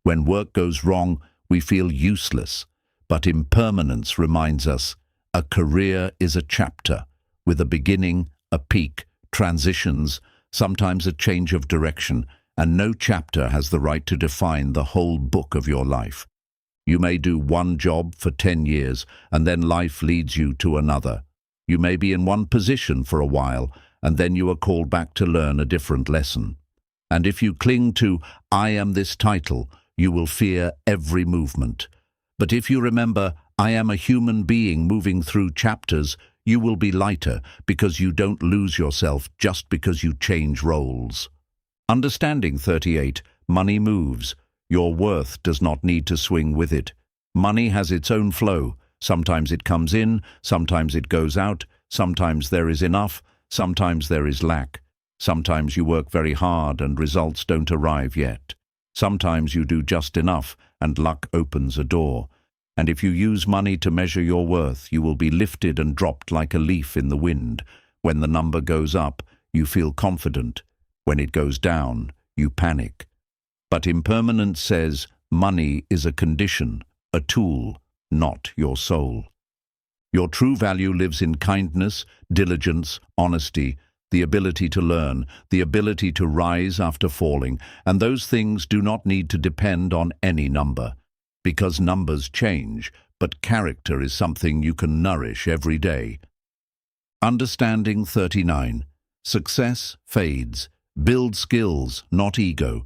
When work goes wrong, we feel useless. But impermanence reminds us, a career is a chapter, with a beginning, a peak, transitions, sometimes a change of direction, and no chapter has the right to define the whole book of your life. You may do one job for 10 years, and then life leads you to another. You may be in one position for a while, and then you are called back to learn a different lesson. And if you cling to, I am this title, you will fear every movement. But if you remember, I am a human being moving through chapters, you will be lighter because you don't lose yourself just because you change roles. Understanding 38. Money moves. Your worth does not need to swing with it. Money has its own flow. Sometimes it comes in, sometimes it goes out, sometimes there is enough, sometimes there is lack. Sometimes you work very hard and results don't arrive yet. Sometimes you do just enough and luck opens a door. And if you use money to measure your worth, you will be lifted and dropped like a leaf in the wind. When the number goes up, you feel confident. When it goes down, you panic. But impermanence says money is a condition, a tool, not your soul. Your true value lives in kindness, diligence, honesty, the ability to learn, the ability to rise after falling, and those things do not need to depend on any number. Because numbers change, but character is something you can nourish every day. Understanding 39. Success fades. Build skills, not ego.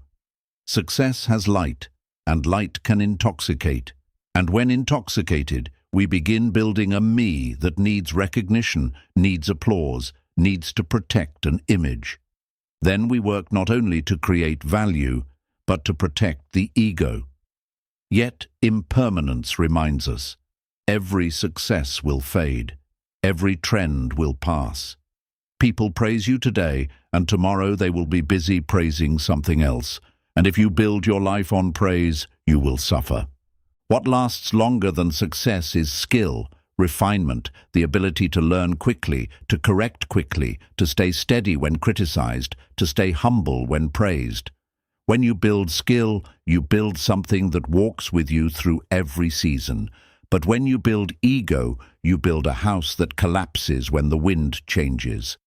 Success has light, and light can intoxicate. And when intoxicated, we begin building a me that needs recognition, needs applause, needs to protect an image. Then we work not only to create value, but to protect the ego. Yet impermanence reminds us, every success will fade, every trend will pass. People praise you today, and tomorrow they will be busy praising something else. And if you build your life on praise, you will suffer. What lasts longer than success is skill, refinement, the ability to learn quickly, to correct quickly, to stay steady when criticized, to stay humble when praised. When you build skill, you build something that walks with you through every season. But when you build ego, you build a house that collapses when the wind changes.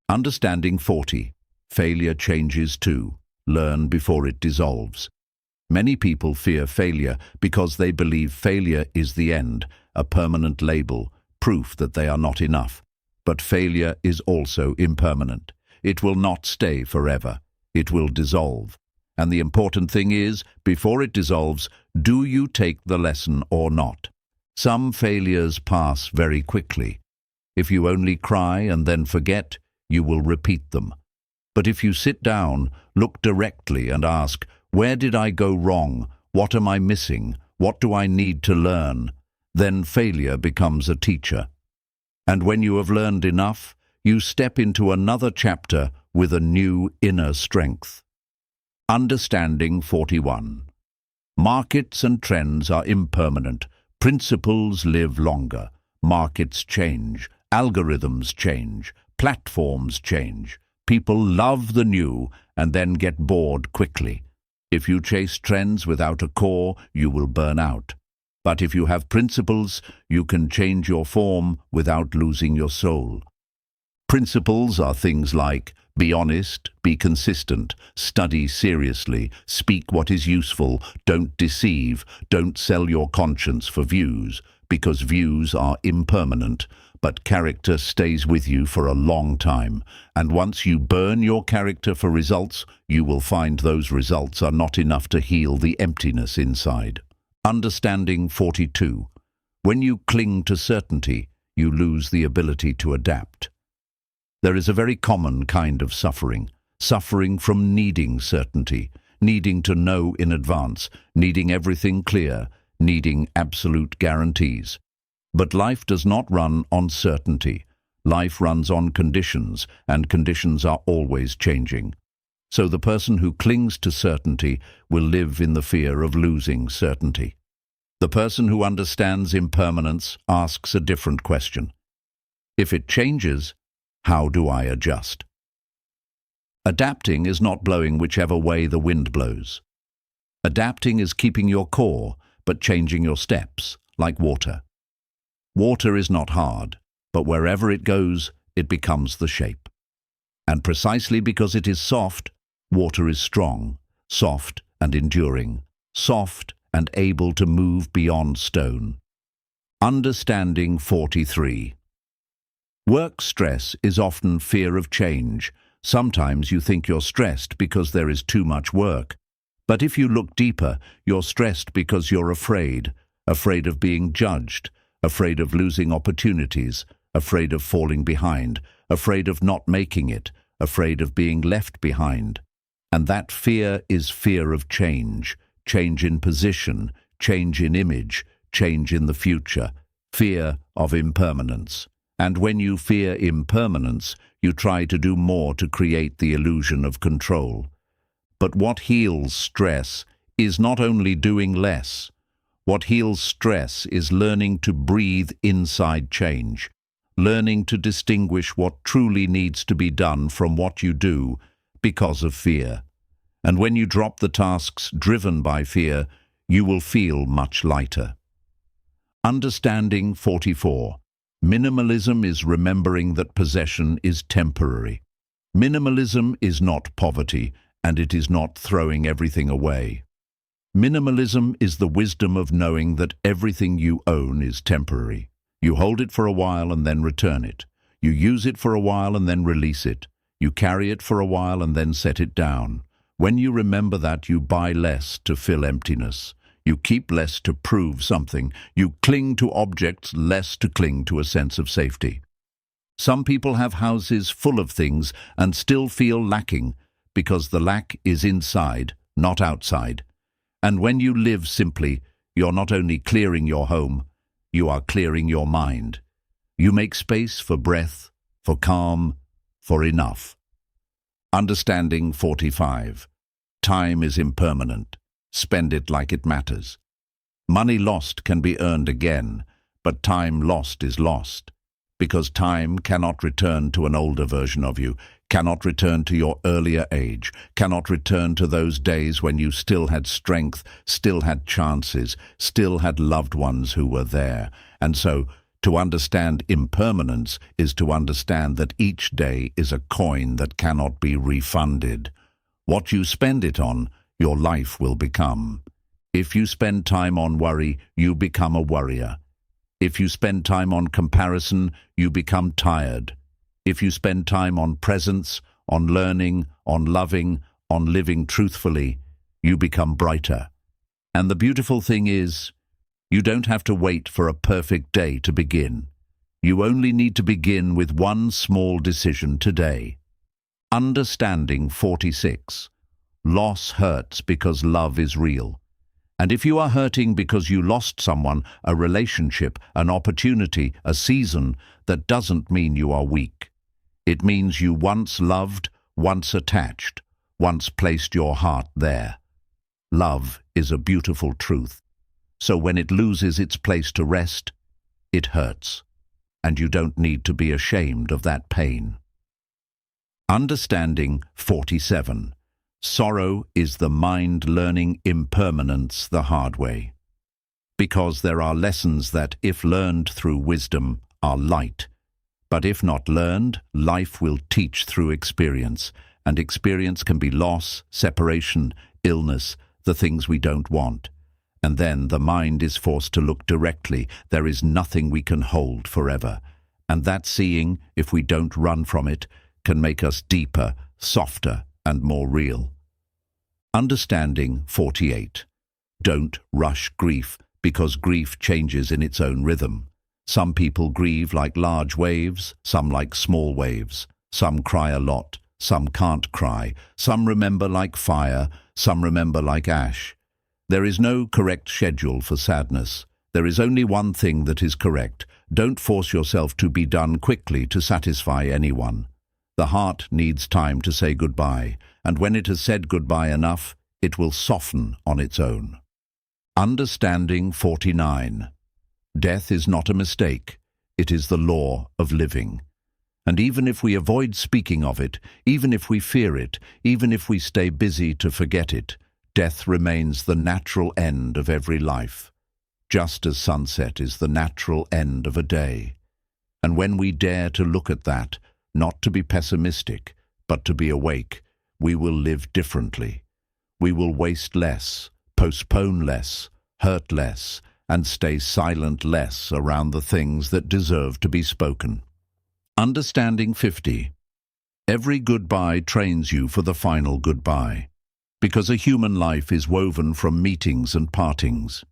Understanding 40. Failure changes too. Learn before it dissolves. Many people fear failure because they believe failure is the end, a permanent label, proof that they are not enough. But failure is also impermanent. It will not stay forever. It will dissolve. And the important thing is, before it dissolves, do you take the lesson or not? Some failures pass very quickly. If you only cry and then forget, you will repeat them. But if you sit down, look directly and ask, where did I go wrong? What am I missing? What do I need to learn? Then failure becomes a teacher. And when you have learned enough, you step into another chapter with a new inner strength. Understanding 41. Markets and trends are impermanent. Principles live longer. Markets change. Algorithms change. Platforms change. People love the new and then get bored quickly. If you chase trends without a core, you will burn out. But if you have principles, you can change your form without losing your soul. Principles are things like be honest, be consistent, study seriously, speak what is useful, don't deceive, don't sell your conscience for views, because views are impermanent, but character stays with you for a long time. And once you burn your character for results, you will find those results are not enough to heal the emptiness inside. Understanding 42. When you cling to certainty, you lose the ability to adapt. There is a very common kind of suffering from needing certainty, needing to know in advance, needing everything clear, needing absolute guarantees. But life does not run on certainty. Life runs on conditions, and conditions are always changing. So the person who clings to certainty will live in the fear of losing certainty. The person who understands impermanence asks a different question. If it changes, how do I adjust? Adapting is not blowing whichever way the wind blows. Adapting is keeping your core, but changing your steps, like water. Water is not hard, but wherever it goes, it becomes the shape. And precisely because it is soft, water is strong, soft and enduring, soft and able to move beyond stone. Understanding 43. Work stress is often fear of change. Sometimes you think you're stressed because there is too much work. But if you look deeper, you're stressed because you're afraid of being judged, afraid of losing opportunities, afraid of falling behind, afraid of not making it, afraid of being left behind. And that fear is fear of change, change in position, change in image, change in the future, fear of impermanence. And when you fear impermanence, you try to do more to create the illusion of control. But what heals stress is not only doing less. What heals stress is learning to breathe inside change, learning to distinguish what truly needs to be done from what you do because of fear. And when you drop the tasks driven by fear, you will feel much lighter. Understanding 44. Minimalism is remembering that possession is temporary. Minimalism is not poverty, and it is not throwing everything away. Minimalism is the wisdom of knowing that everything you own is temporary. You hold it for a while and then return it. You use it for a while and then release it. You carry it for a while and then set it down. When you remember that, you buy less to fill emptiness. You keep less to prove something. You cling to objects less to cling to a sense of safety. Some people have houses full of things and still feel lacking because the lack is inside, not outside. And when you live simply, you're not only clearing your home, you are clearing your mind. You make space for breath, for calm, for enough. Understanding 45. Time is impermanent. Spend it like it matters. Money lost can be earned again, but time lost is lost. Because time cannot return to an older version of you, cannot return to your earlier age, cannot return to those days when you still had strength, still had chances, still had loved ones who were there. And so, to understand impermanence is to understand that each day is a coin that cannot be refunded. What you spend it on, your life will become. If you spend time on worry, you become a worrier. If you spend time on comparison, you become tired. If you spend time on presence, on learning, on loving, on living truthfully, you become brighter. And the beautiful thing is, you don't have to wait for a perfect day to begin. You only need to begin with one small decision today. Understanding 46. Loss hurts because love is real. And if you are hurting because you lost someone, a relationship, an opportunity, a season, that doesn't mean you are weak. It means you once loved, once attached, once placed your heart there. Love is a beautiful truth. So when it loses its place to rest, it hurts. And you don't need to be ashamed of that pain. Understanding 47. Sorrow is the mind learning impermanence the hard way. Because there are lessons that, if learned through wisdom, are light. But if not learned, life will teach through experience, and experience can be loss, separation, illness, the things we don't want. And then the mind is forced to look directly. There is nothing we can hold forever. And that seeing, if we don't run from it, can make us deeper, softer, and more real. Understanding 48. Don't rush grief, because grief changes in its own rhythm. Some people grieve like large waves, some like small waves. Some cry a lot, some can't cry. Some remember like fire, some remember like ash. There is no correct schedule for sadness. There is only one thing that is correct. Don't force yourself to be done quickly to satisfy anyone. The heart needs time to say goodbye, and when it has said goodbye enough, it will soften on its own. Understanding 49. Death is not a mistake. It is the law of living. And even if we avoid speaking of it, even if we fear it, even if we stay busy to forget it, death remains the natural end of every life, just as sunset is the natural end of a day. And when we dare to look at that, not to be pessimistic, but to be awake, we will live differently. We will waste less, postpone less, hurt less, and stay silent less around the things that deserve to be spoken. Understanding 50. Every goodbye trains you for the final goodbye, because a human life is woven from meetings and partings.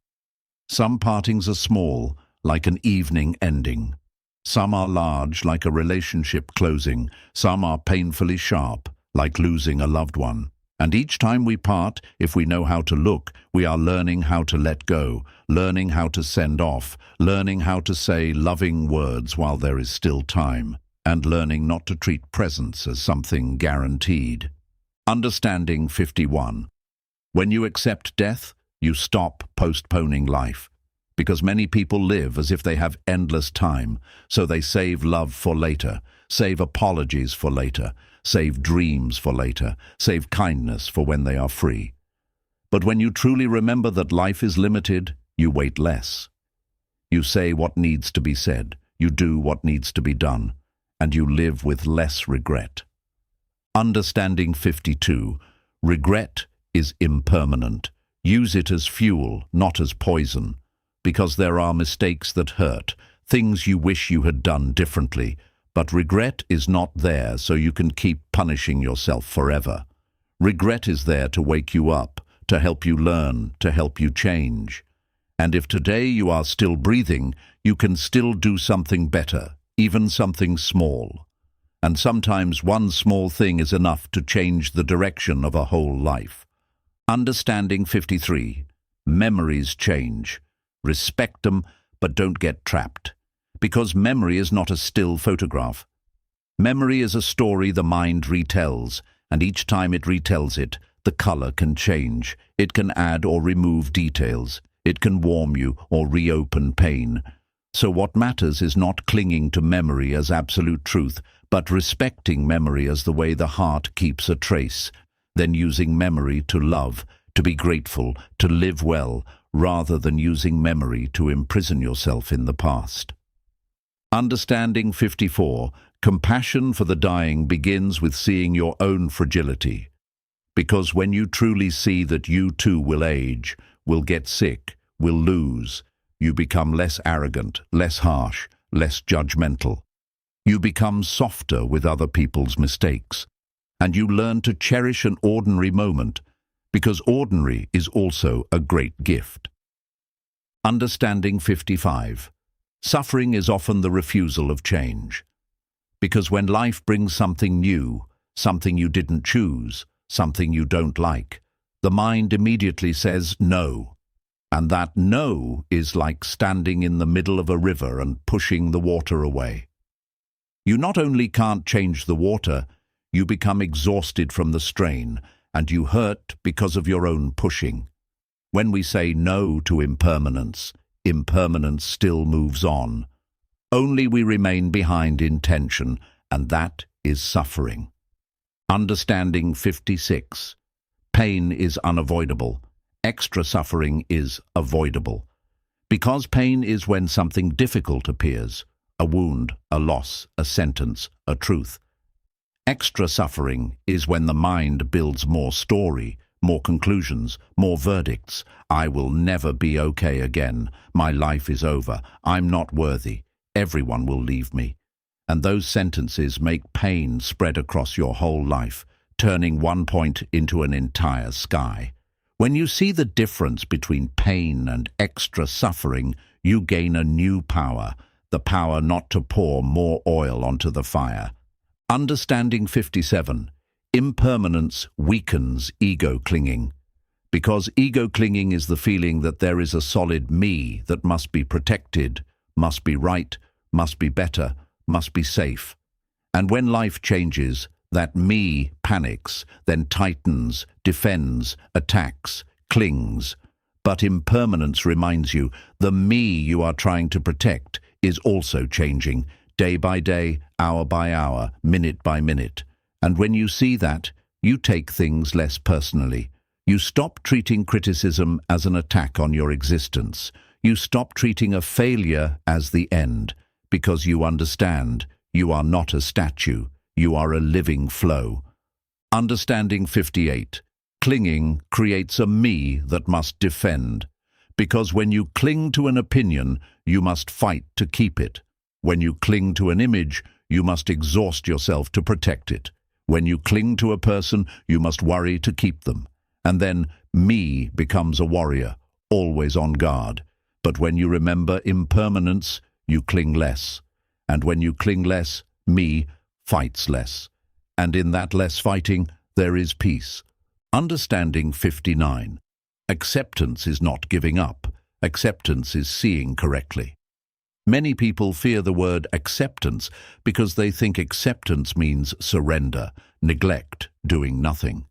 Some partings are small, like an evening ending. Some are large, like a relationship closing. Some are painfully sharp, like losing a loved one. And each time we part, if we know how to look, we are learning how to let go, learning how to send off, learning how to say loving words while there is still time, and learning not to treat presence as something guaranteed. Understanding 51. When you accept death, you stop postponing life. Because many people live as if they have endless time, so they save love for later, save apologies for later, save dreams for later, save kindness for when they are free. But when you truly remember that life is limited, you wait less. You say what needs to be said, you do what needs to be done, and you live with less regret. Understanding 52. Regret is impermanent. Use it as fuel, not as poison. Because there are mistakes that hurt, things you wish you had done differently, but regret is not there so you can keep punishing yourself forever. Regret is there to wake you up, to help you learn, to help you change. And if today you are still breathing, you can still do something better, even something small. And sometimes one small thing is enough to change the direction of a whole life. Understanding 53. Memories change. Respect them, but don't get trapped. Because memory is not a still photograph. Memory is a story the mind retells, and each time it retells it, the color can change. It can add or remove details. It can warm you or reopen pain. So what matters is not clinging to memory as absolute truth, but respecting memory as the way the heart keeps a trace, then using memory to love, to be grateful, to live well, rather than using memory to imprison yourself in the past. Understanding 54. Compassion for the dying begins with seeing your own fragility. Because when you truly see that you too will age, will get sick, will lose, you become less arrogant, less harsh, less judgmental. You become softer with other people's mistakes, and you learn to cherish an ordinary moment, because ordinary is also a great gift. Understanding 55. Suffering is often the refusal of change. Because when life brings something new, something you didn't choose, something you don't like, the mind immediately says no. And that no is like standing in the middle of a river and pushing the water away. You not only can't change the water, you become exhausted from the strain, and you hurt because of your own pushing. When we say no to impermanence, impermanence still moves on. Only we remain behind in tension, and that is suffering. Understanding 56. Pain is unavoidable. Extra suffering is avoidable. Because pain is when something difficult appears, a wound, a loss, a sentence, a truth. Extra suffering is when the mind builds more story, more conclusions, more verdicts. I will never be okay again. My life is over. I'm not worthy. Everyone will leave me. And those sentences make pain spread across your whole life, turning one point into an entire sky. When you see the difference between pain and extra suffering, you gain a new power, the power not to pour more oil onto the fire. Understanding 57. Impermanence weakens ego clinging. Because ego clinging is the feeling that there is a solid me that must be protected, must be right, must be better, must be safe. And when life changes, that me panics, then tightens, defends, attacks, clings. But impermanence reminds you, the me you are trying to protect is also changing, day by day, hour by hour, minute by minute. And when you see that, you take things less personally. You stop treating criticism as an attack on your existence. You stop treating a failure as the end, because you understand you are not a statue, you are a living flow. Understanding 58. Clinging creates a me that must defend. Because when you cling to an opinion, you must fight to keep it. When you cling to an image, you must exhaust yourself to protect it. When you cling to a person, you must worry to keep them. And then me becomes a warrior, always on guard. But when you remember impermanence, you cling less. And when you cling less, me fights less. And in that less fighting, there is peace. Understanding 59. Acceptance is not giving up. Acceptance is seeing correctly. Many people fear the word acceptance because they think acceptance means surrender, neglect, doing nothing.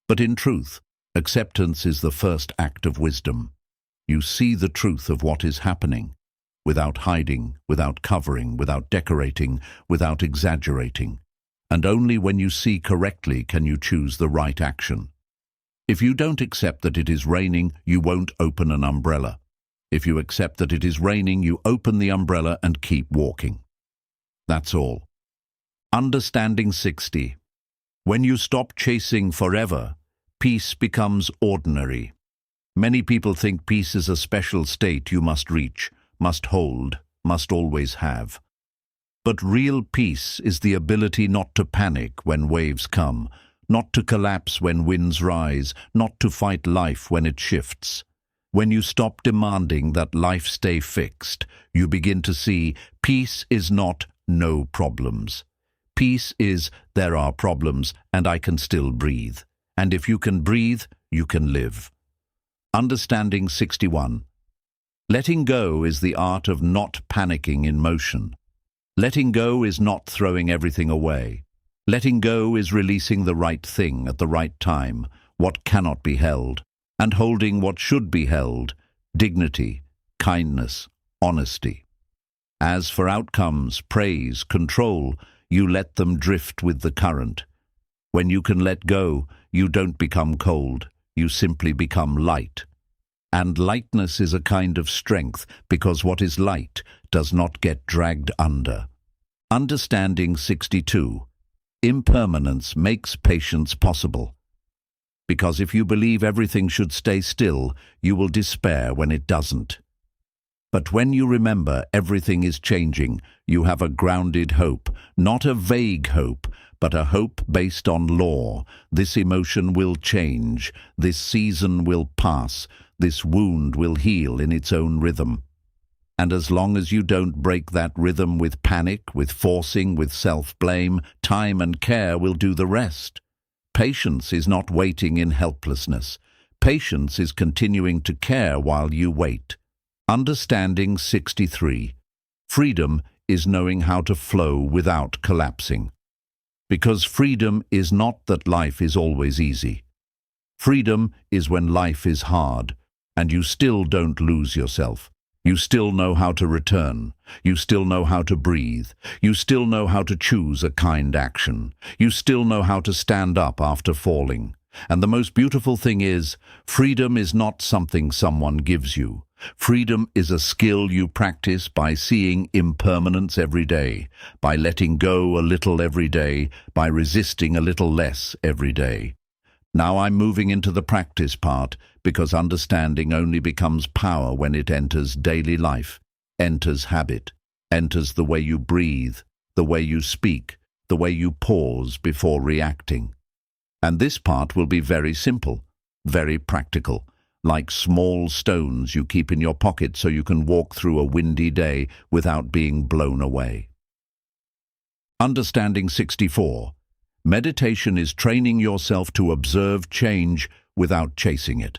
But in truth, acceptance is the first act of wisdom. You see the truth of what is happening, without hiding, without covering, without decorating, without exaggerating. And only when you see correctly can you choose the right action. If you don't accept that it is raining, you won't open an umbrella. If you accept that it is raining, you open the umbrella and keep walking. That's all. Understanding 60. When you stop chasing forever, peace becomes ordinary. Many people think peace is a special state you must reach, must hold, must always have. But real peace is the ability not to panic when waves come, not to collapse when winds rise, not to fight life when it shifts. When you stop demanding that life stay fixed, you begin to see peace is not no problems. Peace is there are problems and I can still breathe. And if you can breathe, you can live. Understanding 61. Letting go is the art of not panicking in motion. Letting go is not throwing everything away. Letting go is releasing the right thing at the right time, what cannot be held, and holding what should be held, dignity, kindness, honesty. As for outcomes, praise, control, you let them drift with the current. When you can let go, you don't become cold, you simply become light. And lightness is a kind of strength, because what is light does not get dragged under. Understanding 62. Impermanence makes patience possible. Because if you believe everything should stay still, you will despair when it doesn't. But when you remember everything is changing, you have a grounded hope, not a vague hope, but a hope based on law. This emotion will change, this season will pass, this wound will heal in its own rhythm. And as long as you don't break that rhythm with panic, with forcing, with self-blame, time and care will do the rest. Patience is not waiting in helplessness. Patience is continuing to care while you wait. Understanding 63. Freedom is knowing how to flow without collapsing. Because freedom is not that life is always easy. Freedom is when life is hard, and you still don't lose yourself. You still know how to return. You still know how to breathe. You still know how to choose a kind action. You still know how to stand up after falling. And the most beautiful thing is, freedom is not something someone gives you. Freedom is a skill you practice by seeing impermanence every day, by letting go a little every day, by resisting a little less every day. Now I'm moving into the practice part, because understanding only becomes power when it enters daily life, enters habit, enters the way you breathe, the way you speak, the way you pause before reacting. And this part will be very simple, very practical, like small stones you keep in your pocket so you can walk through a windy day without being blown away. Understanding 64. Meditation is training yourself to observe change without chasing it.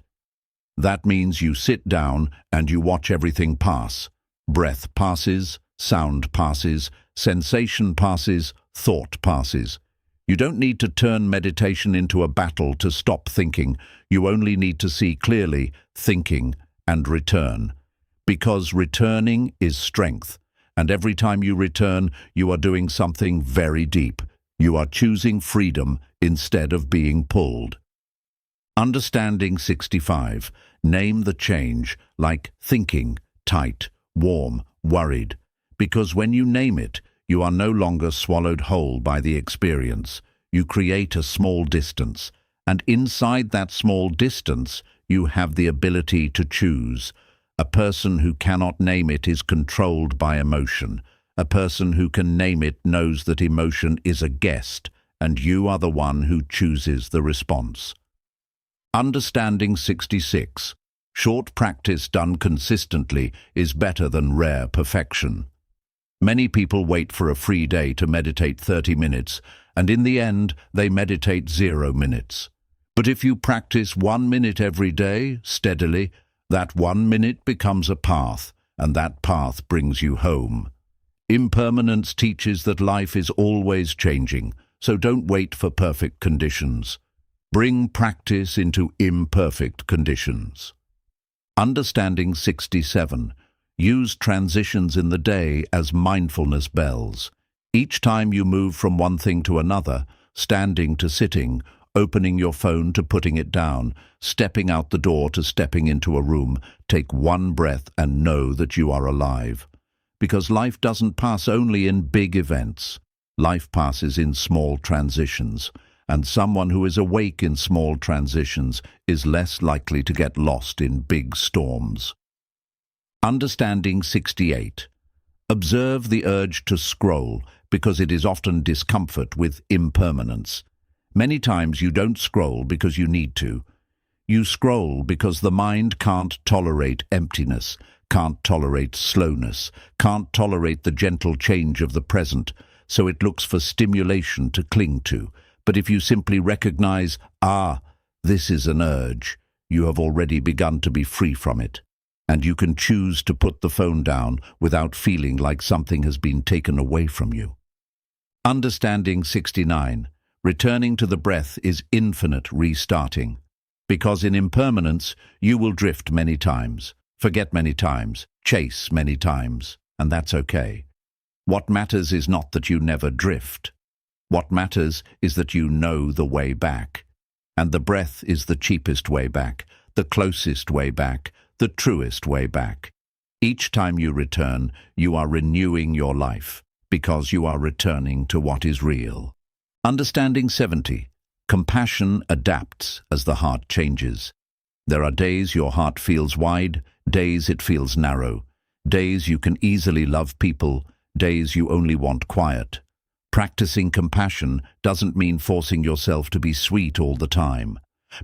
That means you sit down and you watch everything pass. Breath passes, sound passes, sensation passes, thought passes. You don't need to turn meditation into a battle to stop thinking. You only need to see clearly, thinking, and return. Because returning is strength, and every time you return, you are doing something very deep. You are choosing freedom instead of being pulled. Understanding 65. Name the change, like thinking, tight, warm, worried. Because when you name it, you are no longer swallowed whole by the experience. You create a small distance, and inside that small distance, you have the ability to choose. A person who cannot name it is controlled by emotion. A person who can name it knows that emotion is a guest, and you are the one who chooses the response. Understanding 66. Short practice done consistently is better than rare perfection. Many people wait for a free day to meditate 30 minutes, and in the end, they meditate 0 minutes. But if you practice 1 minute every day, steadily, that 1 minute becomes a path, and that path brings you home. Impermanence teaches that life is always changing, so don't wait for perfect conditions. Bring practice into imperfect conditions. Understanding 67. Use transitions in the day as mindfulness bells. Each time you move from one thing to another, standing to sitting, opening your phone to putting it down, stepping out the door to stepping into a room, take one breath and know that you are alive. Because life doesn't pass only in big events. Life passes in small transitions, and someone who is awake in small transitions is less likely to get lost in big storms. Understanding 68. Observe the urge to scroll, because it is often discomfort with impermanence. Many times you don't scroll because you need to. You scroll because the mind can't tolerate emptiness, can't tolerate slowness, can't tolerate the gentle change of the present, so it looks for stimulation to cling to. But if you simply recognize, this is an urge, you have already begun to be free from it. And you can choose to put the phone down without feeling like something has been taken away from you. Understanding 69. Returning to the breath is infinite restarting. Because in impermanence, you will drift many times, forget many times, chase many times, and that's okay. What matters is not that you never drift. What matters is that you know the way back. And the breath is the cheapest way back, the closest way back, the truest way back. Each time you return, you are renewing your life, because you are returning to what is real. Understanding 70. Compassion adapts as the heart changes. There are days your heart feels wide, days it feels narrow, days you can easily love people, days you only want quiet. Practicing compassion doesn't mean forcing yourself to be sweet all the time.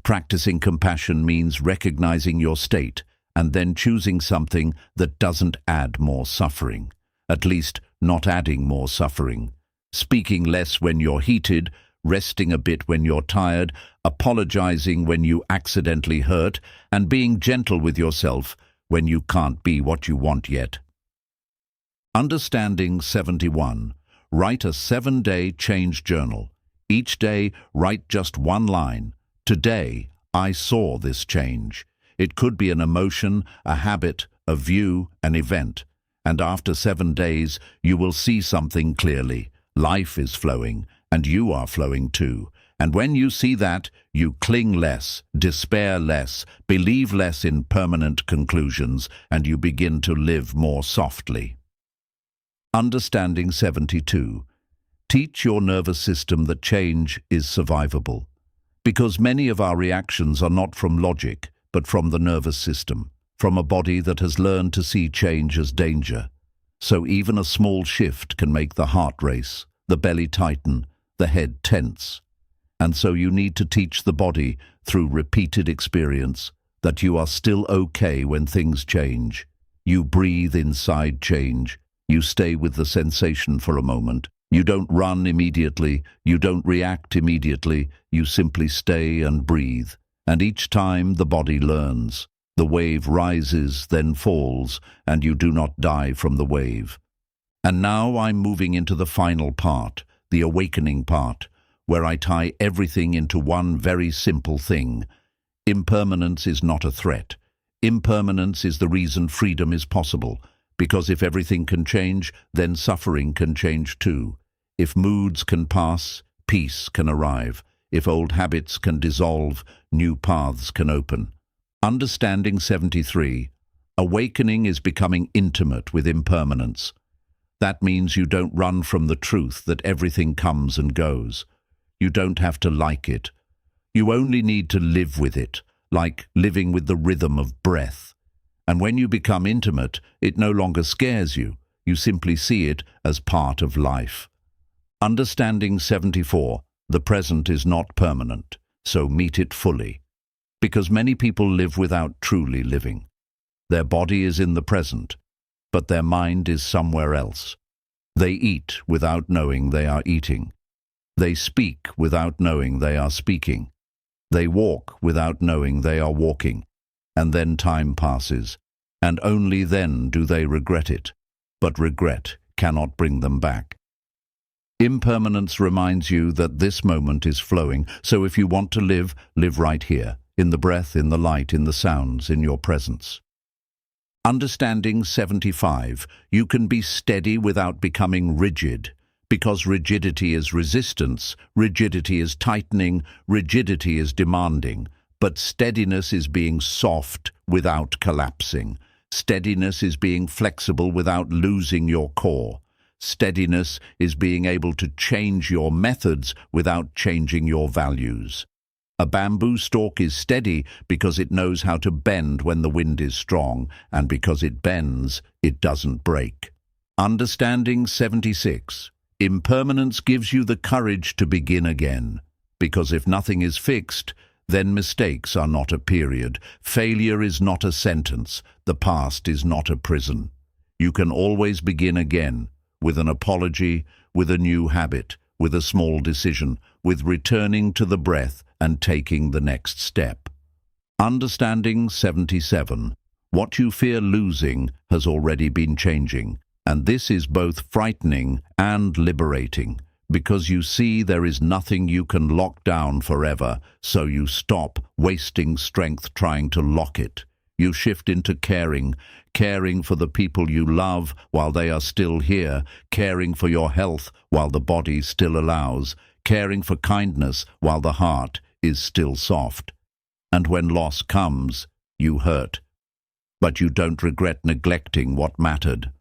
Practicing compassion means recognizing your state and then choosing something that doesn't add more suffering. At least, not adding more suffering. Speaking less when you're heated, resting a bit when you're tired, apologizing when you accidentally hurt, and being gentle with yourself when you can't be what you want yet. Understanding 71. Write a 7-day change journal. Each day, write just one line. Today, I saw this change. It could be an emotion, a habit, a view, an event. And after 7 days, you will see something clearly. Life is flowing, and you are flowing too. And when you see that, you cling less, despair less, believe less in permanent conclusions, and you begin to live more softly. Understanding 72. Teach your nervous system that change is survivable. Because many of our reactions are not from logic, but from the nervous system, from a body that has learned to see change as danger. So even a small shift can make the heart race, the belly tighten, the head tense. And so you need to teach the body, through repeated experience, that you are still okay when things change. You breathe inside change. You stay with the sensation for a moment. You don't run immediately. You don't react immediately. You simply stay and breathe. And each time the body learns. The wave rises, then falls, and you do not die from the wave. And now I'm moving into the final part, the awakening part, where I tie everything into one very simple thing. Impermanence is not a threat. Impermanence is the reason freedom is possible. Because if everything can change, then suffering can change too. If moods can pass, peace can arrive. If old habits can dissolve, new paths can open. Understanding 73. Awakening is becoming intimate with impermanence. That means you don't run from the truth that everything comes and goes. You don't have to like it. You only need to live with it, like living with the rhythm of breath. And when you become intimate, it no longer scares you. You simply see it as part of life. Understanding 74. The present is not permanent, so meet it fully. Because many people live without truly living. Their body is in the present, but their mind is somewhere else. They eat without knowing they are eating. They speak without knowing they are speaking. They walk without knowing they are walking. And then time passes, and only then do they regret it. But regret cannot bring them back. Impermanence reminds you that this moment is flowing, so if you want to live, live right here, in the breath, in the light, in the sounds, in your presence. Understanding 75. You can be steady without becoming rigid. Because rigidity is resistance, rigidity is tightening, rigidity is demanding. But steadiness is being soft without collapsing. Steadiness is being flexible without losing your core. Steadiness is being able to change your methods without changing your values. A bamboo stalk is steady because it knows how to bend when the wind is strong, and because it bends, it doesn't break. Understanding 76. Impermanence gives you the courage to begin again. Because if nothing is fixed, then mistakes are not a period. Failure is not a sentence. The past is not a prison. You can always begin again, with an apology, with a new habit, with a small decision, with returning to the breath and taking the next step. Understanding 77. What you fear losing has already been changing, and this is both frightening and liberating. Because you see there is nothing you can lock down forever, so you stop wasting strength trying to lock it. You shift into caring for the people you love while they are still here, caring for your health while the body still allows, caring for kindness while the heart is still soft. And when loss comes, you hurt. But you don't regret neglecting what mattered.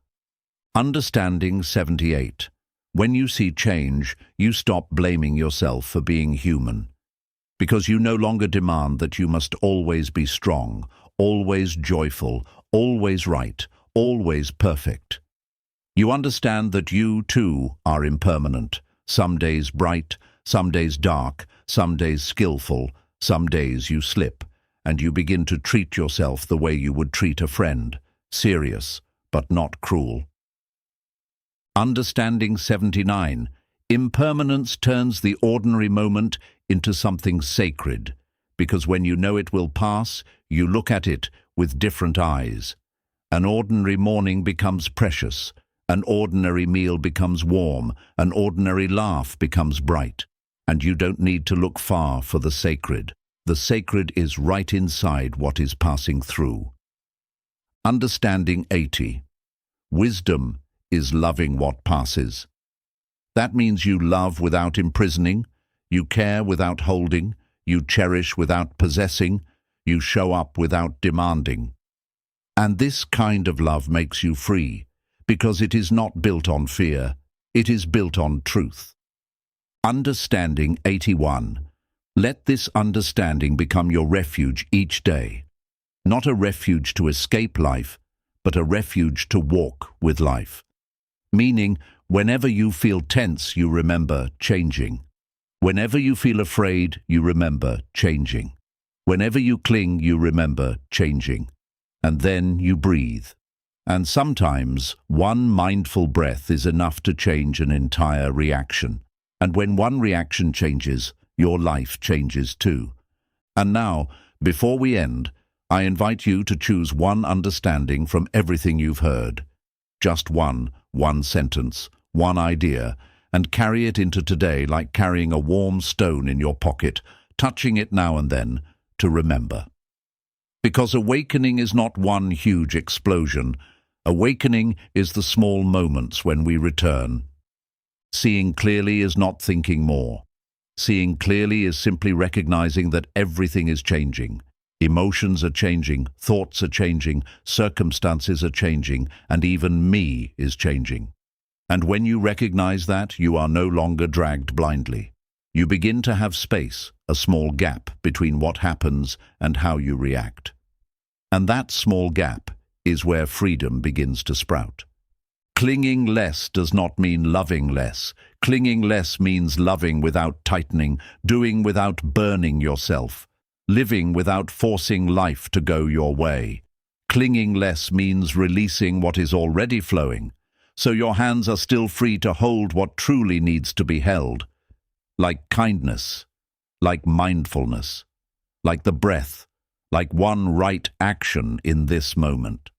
Understanding 78. When you see change, you stop blaming yourself for being human. Because you no longer demand that you must always be strong, always joyful, always right, always perfect. You understand that you, too, are impermanent. Some days bright, some days dark, some days skillful, some days you slip, and you begin to treat yourself the way you would treat a friend, serious, but not cruel. Understanding 79. Impermanence turns the ordinary moment into something sacred, because when you know it will pass, you look at it with different eyes. An ordinary morning becomes precious, an ordinary meal becomes warm, an ordinary laugh becomes bright. And you don't need to look far for the sacred. The sacred is right inside what is passing through. Understanding 80. Wisdom is loving what passes. That means you love without imprisoning, you care without holding, you cherish without possessing, you show up without demanding. And this kind of love makes you free, because it is not built on fear, it is built on truth. Understanding 81. Let this understanding become your refuge each day. Not a refuge to escape life, but a refuge to walk with life. Meaning, whenever you feel tense, you remember changing. Whenever you feel afraid, you remember changing. Whenever you cling, you remember changing. And then you breathe. And sometimes one mindful breath is enough to change an entire reaction. And when one reaction changes, your life changes too. And now, before we end, I invite you to choose one understanding from everything you've heard. Just one sentence, one idea, and carry it into today like carrying a warm stone in your pocket, touching it now and then to remember. Because awakening is not one huge explosion. Awakening is the small moments when we return. Seeing clearly is not thinking more. Seeing clearly is simply recognizing that everything is changing. Emotions are changing, thoughts are changing, circumstances are changing, and even me is changing. And when you recognize that, you are no longer dragged blindly. You begin to have space, a small gap between what happens and how you react. And that small gap is where freedom begins to sprout. Clinging less does not mean loving less. Clinging less means loving without tightening, doing without burning yourself, living without forcing life to go your way. Clinging less means releasing what is already flowing, so your hands are still free to hold what truly needs to be held, like kindness, like mindfulness, like the breath, like one right action in this moment.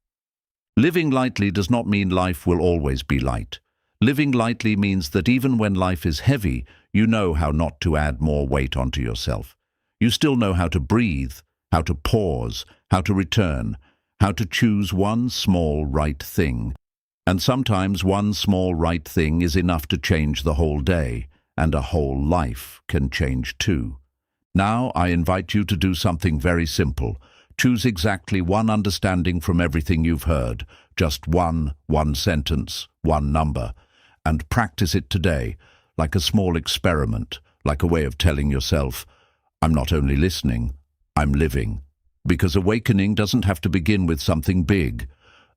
Living lightly does not mean life will always be light. Living lightly means that even when life is heavy, you know how not to add more weight onto yourself. You still know how to breathe, how to pause, how to return, how to choose one small right thing. And sometimes one small right thing is enough to change the whole day, and a whole life can change too. Now I invite you to do something very simple. Choose exactly one understanding from everything you've heard, just one sentence, one number, and practice it today, like a small experiment, like a way of telling yourself, I'm not only listening, I'm living. Because awakening doesn't have to begin with something big.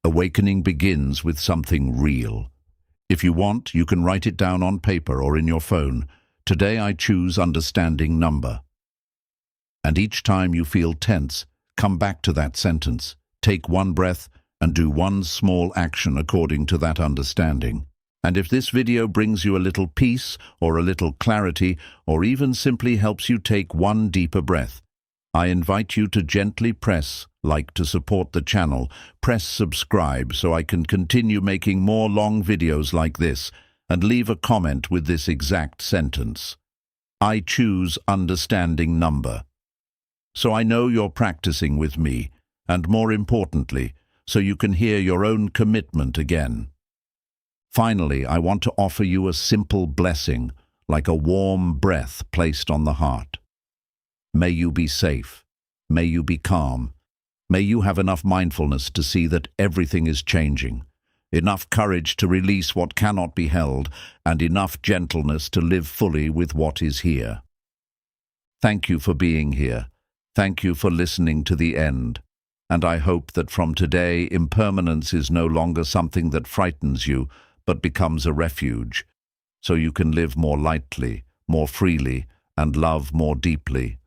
Awakening begins with something real. If you want, you can write it down on paper or in your phone. Today I choose understanding number. And each time you feel tense, come back to that sentence, take one breath, and do one small action according to that understanding. And if this video brings you a little peace, or a little clarity, or even simply helps you take one deeper breath, I invite you to gently press like to support the channel, press subscribe so I can continue making more long videos like this, and leave a comment with this exact sentence. I choose understanding number. So I know you're practicing with me, and more importantly, so you can hear your own commitment again. Finally, I want to offer you a simple blessing, like a warm breath placed on the heart. May you be safe. May you be calm. May you have enough mindfulness to see that everything is changing, enough courage to release what cannot be held, and enough gentleness to live fully with what is here. Thank you for being here. Thank you for listening to the end. And I hope that from today, impermanence is no longer something that frightens you, but becomes a refuge, so you can live more lightly, more freely, and love more deeply.